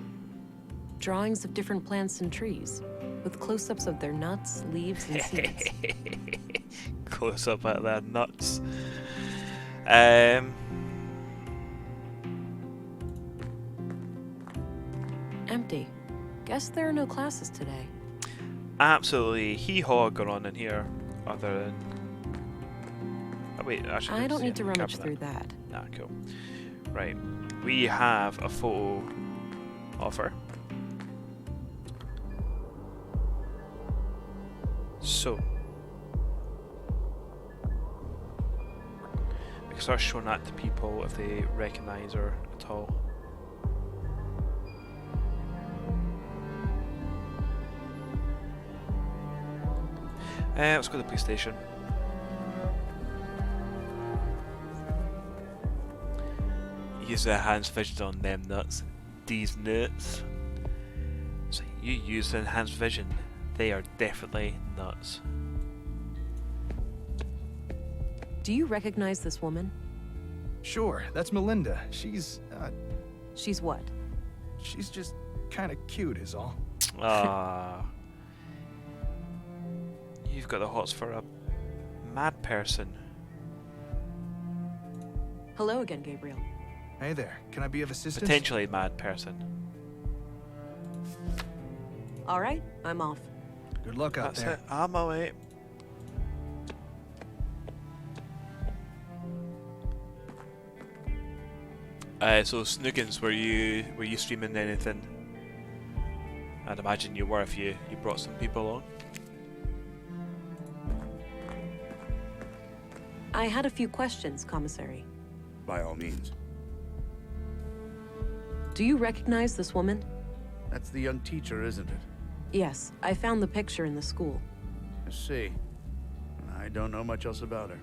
Drawings of different plants and trees, with close-ups of their nuts, leaves, and seeds. Close up at their nuts. Empty. Guess there are no classes today. Absolutely hee-haw going on in here, other than... Oh, wait, actually... I don't need to rummage through that. Ah, cool. Right. We have a photo of her. So... we can start showing that to people if they recognise her at all. Let's go to the police station. Use the enhanced vision on them nuts. These nuts. So you use the enhanced vision. They are definitely nuts. Do you recognize this woman? Sure, that's Melinda. She's what? She's just kind of cute is all. Ah. You've got the hots for a mad person. Hello again, Gabriel. Hey there, can I be of assistance? Potentially mad person. All right, I'm off. Good luck out That's there. it. I'm away. So Snoogans, were you streaming anything? I'd imagine you were if you brought some people along. I had a few questions, Commissary. By all means. Do you recognize this woman? That's the young teacher, isn't it? Yes, I found the picture in the school. I see. I don't know much else about her.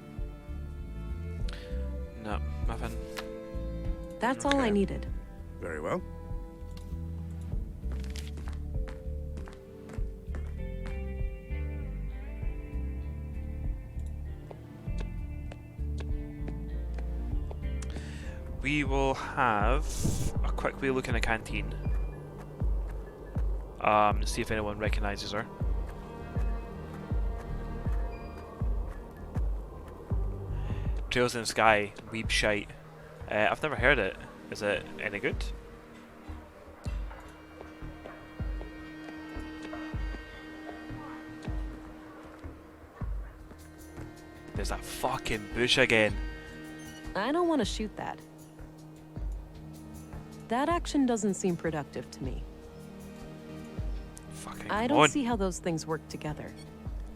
No, nothing. That's all I needed. Very well. We will have a quick wee look in the canteen. To see if anyone recognises her. Trails in the Sky, Weeb Shite. I've never heard it. Is it any good? There's that fucking bush again. I don't want to shoot that. That action doesn't seem productive to me. Fucking I come don't on. see how those things work together.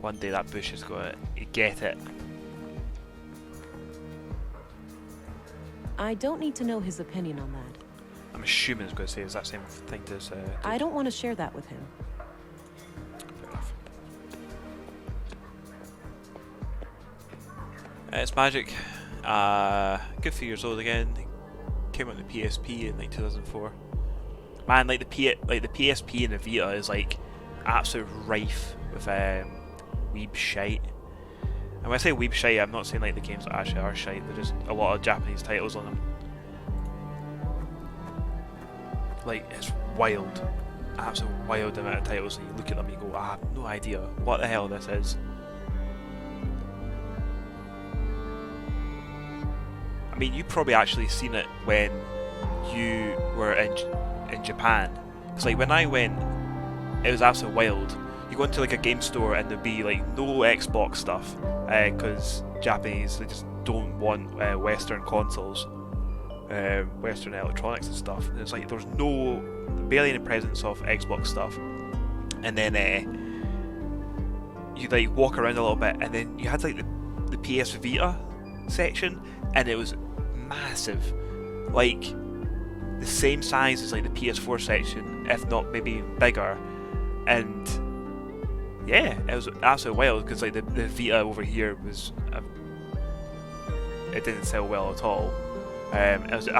One day that bush is going to get it. I don't need to know his opinion on that. I'm assuming it's going to say the exact same thing to us. I don't want to share that with him. Fair enough. It's Magic. Good few years old again. Came out on the PSP in like 2004. Man, like the PSP and the Vita is like absolute rife with weeb shite. And when I say weeb shite, I'm not saying like the games that actually are shite. They're just a lot of Japanese titles on them. Like it's wild, absolute wild amount of titles. And you look at them, and you go, I have no idea what the hell this is. I mean, you probably actually seen it when you were in Japan. Because like when I went, it was absolutely wild. You go into like a game store and there'd be like no Xbox stuff, because Japanese, they just don't want Western consoles, Western electronics and stuff. And it's like there's barely any presence of Xbox stuff. And then you like walk around a little bit, and then you had like the PS Vita section, and it was massive, like the same size as like the PS4 section, if not maybe bigger. And yeah, it was absolutely wild because like the Vita over here was it didn't sell well at all. I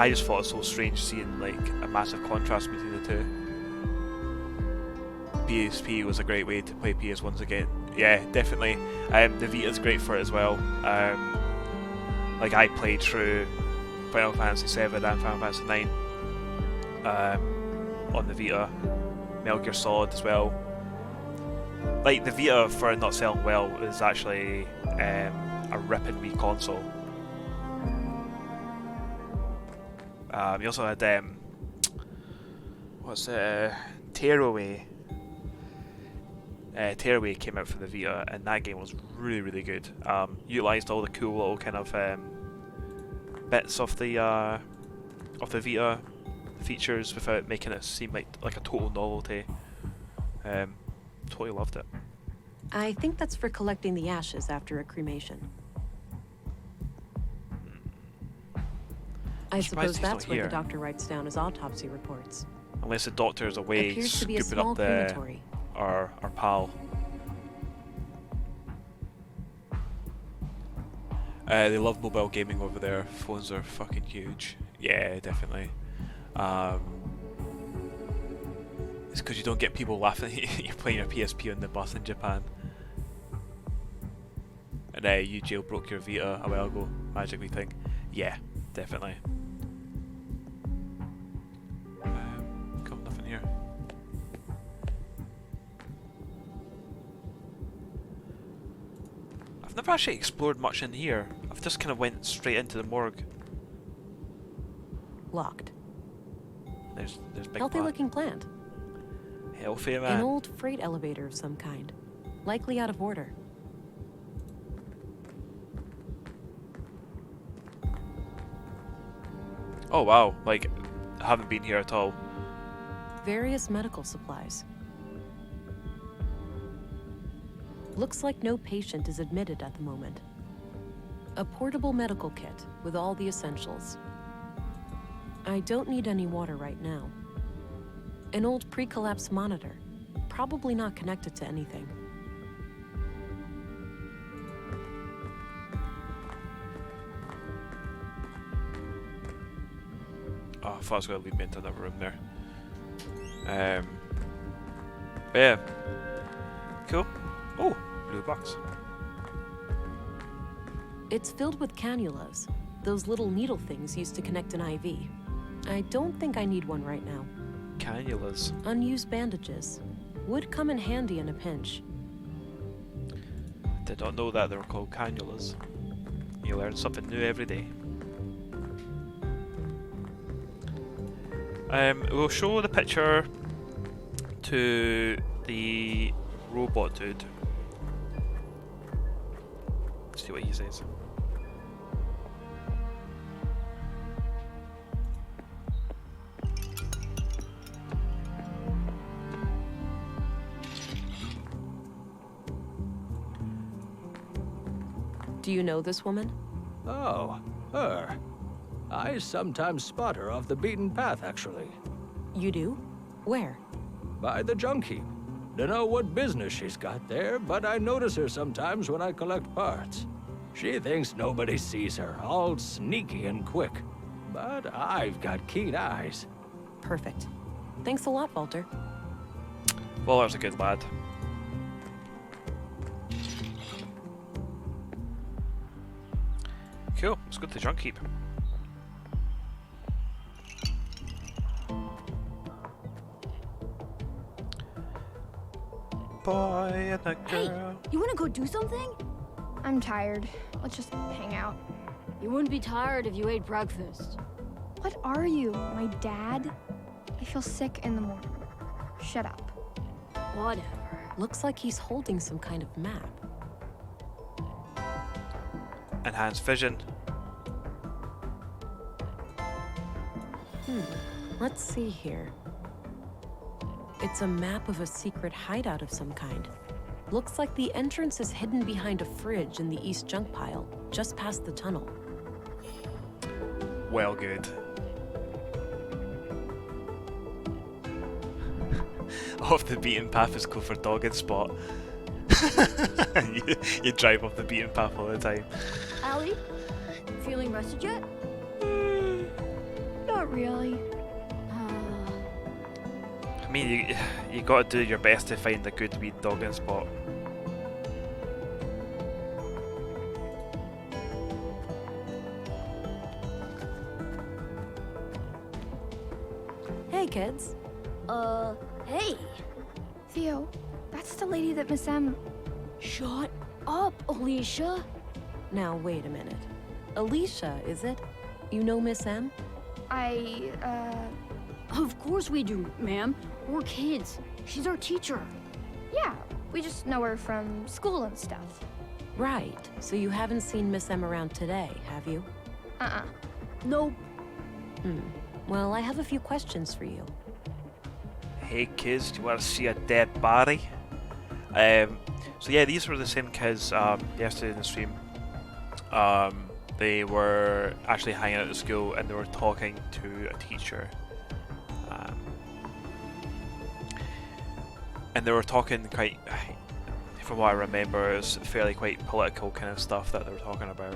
just thought it was so strange seeing like a massive contrast between the two. PSP was a great way to play PS1s again. Yeah, definitely. The Vita's great for it as well. Like I played through Final Fantasy VII and Final Fantasy IX on the Vita. Metal Gear Solid as well. Like the Vita, for not selling well, is actually a ripping wee console. You also had Tearaway. Tearaway came out for the Vita, and that game was really, really good. Utilized all the cool little kind of bits of the Vita features without making it seem like a total novelty. Totally loved it. I think that's for collecting the ashes after a cremation. I suppose that's where the doctor writes down his autopsy reports. Unless the doctor's away Appears to be a scooping small up crematory. our pal. They love mobile gaming over there. Phones are fucking huge. Yeah, definitely. It's because you don't get people laughing at you playing your PSP on the bus in Japan. And you jailbroke your Vita a while ago, magically thing. Yeah, definitely. Come, nothing here. I've never actually explored much in here. I've just kind of went straight into the morgue. Locked. There's big Healthy looking plant. Healthy, man. An old freight elevator of some kind. Likely out of order. Oh wow, like, I haven't been here at all. Various medical supplies. Looks like no patient is admitted at the moment. A portable medical kit with all the essentials. I don't need any water right now. An old pre-collapse monitor, probably not connected to anything. Oh, I thought it was going to lead me into another room there. But yeah. Cool. Oh, blue box. It's filled with cannulas, those little needle things used to connect an IV. I don't think I need one right now. Cannulas. Unused bandages. Would come in handy in a pinch. Did not know that they were called cannulas. You learn something new every day. We'll show the picture to the robot dude. See what he says. Do you know this woman? Oh, her. I sometimes spot her off the beaten path, actually. You do? Where? By the junk heap. Dunno what business she's got there, but I notice her sometimes when I collect parts. She thinks nobody sees her, all sneaky and quick. But I've got keen eyes. Perfect. Thanks a lot, Walter. Walter's a good lad. Cool, let's go to the junk heap. Boy and a girl. Hey, you wanna go do something? I'm tired. Let's just hang out. You wouldn't be tired if you ate breakfast. What are you, my dad? I feel sick in the morning. Shut up. Whatever. Looks like he's holding some kind of map. Enhanced vision. Let's see here. It's a map of a secret hideout of some kind. Looks like the entrance is hidden behind a fridge in the east junk pile, just past the tunnel. Well, good. Off the beaten path is go for dog and spot. you drive off the beaten path all the time. Allie, feeling rested yet? Not really. I mean, you got to do your best to find a good wee dog and spot. Hey, kids. Hey. Theo, that's the lady that Miss M... Shut up, Alicia. Now, wait a minute. Alicia, is it? You know Miss M? Of course we do, ma'am. We're kids. She's our teacher. Yeah, we just know her from school and stuff. Right. So you haven't seen Miss M around today, have you? Nope. Well, I have a few questions for you. Hey kids, do you want to see a dead body? So yeah, these were the same kids yesterday in the stream. They were actually hanging out at school and they were talking to a teacher. And they were talking quite, from what I remember, it was fairly quite political kind of stuff that they were talking about.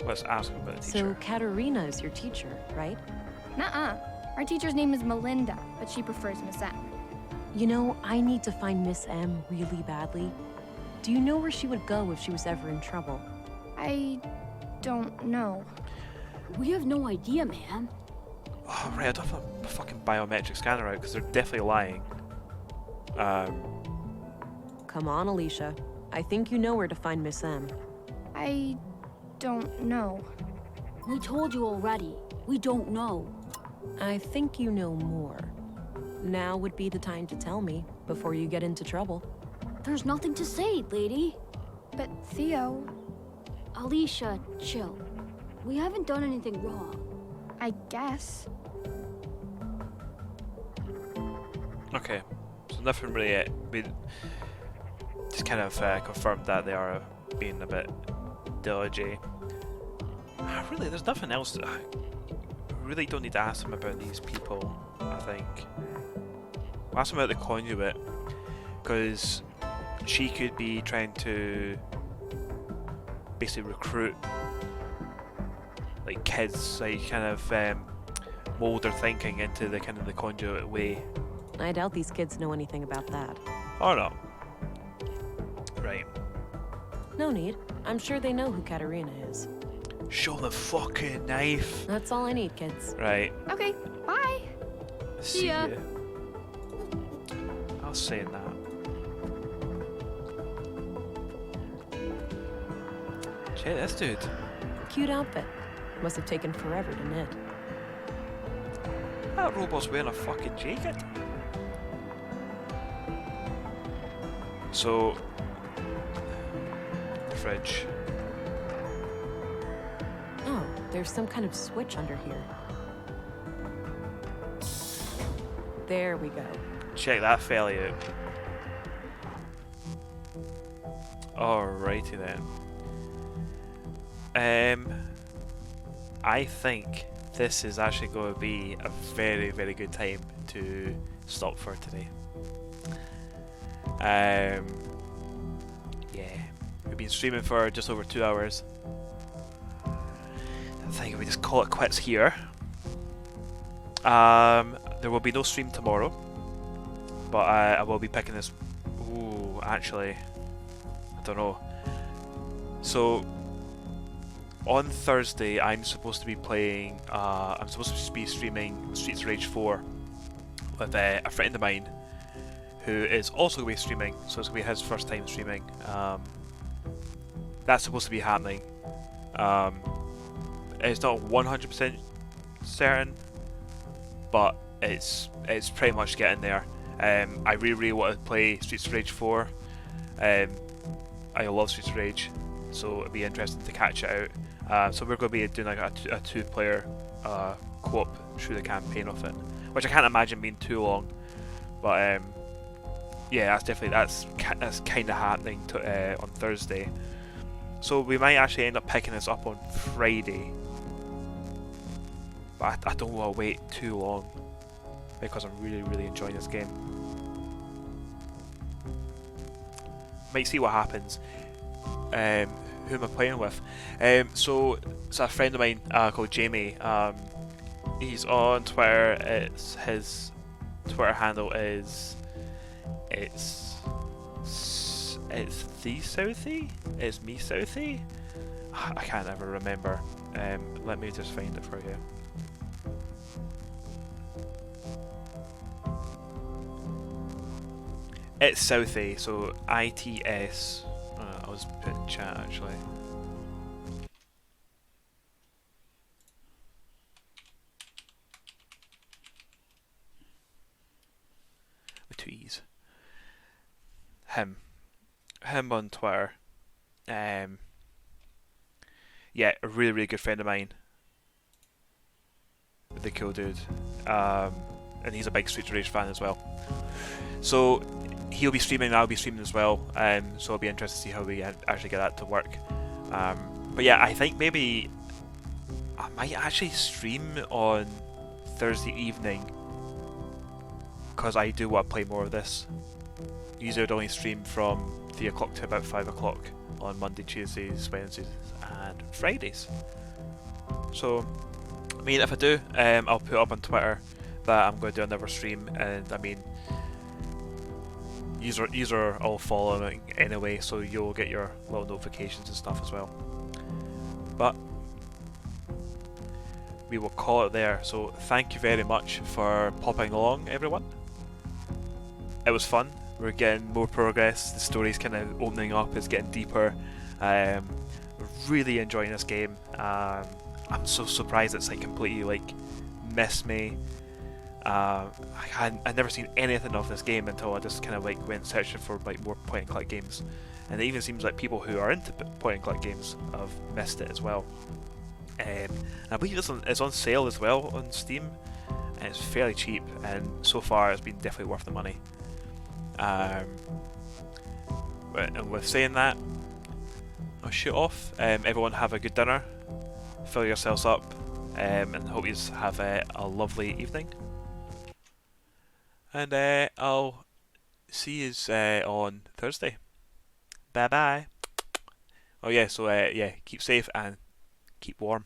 Let's ask them about the teacher. So Katerina is your teacher, right? Nuh-uh. Our teacher's name is Melinda, but she prefers Miss M. You know, I need to find Miss M really badly. Do you know where she would go if she was ever in trouble? I don't know. We have no idea, ma'am. Oh, right, I don't have a fucking biometric scanner out because they're definitely lying. Come on, Alicia. I think you know where to find Miss M. I don't know. We told you already. We don't know. I think you know more. Now would be the time to tell me before you get into trouble. There's nothing to say, lady. But Theo... Alicia, chill. We haven't done anything wrong. I guess. Okay, so nothing really. We just kind of confirmed that they are being a bit diligent. Really, there's nothing else. I really don't need to ask them about these people. I think. We'll ask them about the conduit because she could be trying to basically recruit like kids, like kind of mold their thinking into the kind of the conduit way. I doubt these kids know anything about that. Oh no. Right. No need. I'm sure they know who Katerina is. Show the fucking knife. That's all I need, kids. Right. Okay, bye. See ya. I was saying that. Check this dude. Cute outfit. Must have taken forever to knit. That robot's wearing a fucking jacket. So, fridge. Oh, there's some kind of switch under here. There we go. Check that fella out. Alrighty then. I think this is actually going to be a very, very good time to stop for today. Yeah, we've been streaming for just over 2 hours. I think we just call it quits here. There will be no stream tomorrow, but I will be picking this. Ooh, actually, I don't know. So on Thursday, I'm supposed to be playing. I'm supposed to be streaming Streets of Rage 4 with a friend of mine who is also going to be streaming. So it's going to be his first time streaming. That's supposed to be happening. It's not 100% certain, but it's pretty much getting there. I really want to play Streets of Rage 4. I love Streets of Rage, so it'd be interesting to catch it out. So we're going to be doing like a two-player co-op through the campaign of it, which I can't imagine being too long. But yeah, that's kind of happening on Thursday. So we might actually end up picking this up on Friday. But I don't want to wait too long because I'm really, really enjoying this game. Might see what happens. Who am I playing with? So it's a friend of mine called Jamie. He's on Twitter. His Twitter handle is it's the Southie. It's me Southie. I can't ever remember. Let me just find it for you. It's Southie, so ITS. I'll just put it in chat actually. him on Twitter. Yeah, a really, really good friend of mine. The cool dude. And he's a big Streets of Rage fan as well. So he'll be streaming and I'll be streaming as well. So I'll be interested to see how we actually get that to work. But yeah, I think maybe I might actually stream on Thursday evening, because I do want to play more of this. Usually I'd only stream from 3 o'clock to about 5 o'clock on Monday, Tuesdays, Wednesdays and Fridays. So I mean, if I do, I'll put up on Twitter that I'm going to do another stream, and I mean, you are all following anyway, so you'll get your little notifications and stuff as well. But we will call it there. So thank you very much for popping along, everyone. It was fun. We're getting more progress. The story's kind of opening up. It's getting deeper. Really enjoying this game. I'm so surprised it's like completely like missed me. I'd never seen anything of this game until I just kind of like went searching for like more point and click games, and it even seems like people who are into point and click games have missed it as well. I believe it's on sale as well on Steam, and it's fairly cheap, and so far it's been definitely worth the money. And with saying that, I'll shoot off. Everyone have a good dinner, fill yourselves up, and hope you have a lovely evening. And I'll see you on Thursday. Bye bye. Oh yeah, so yeah, keep safe and keep warm.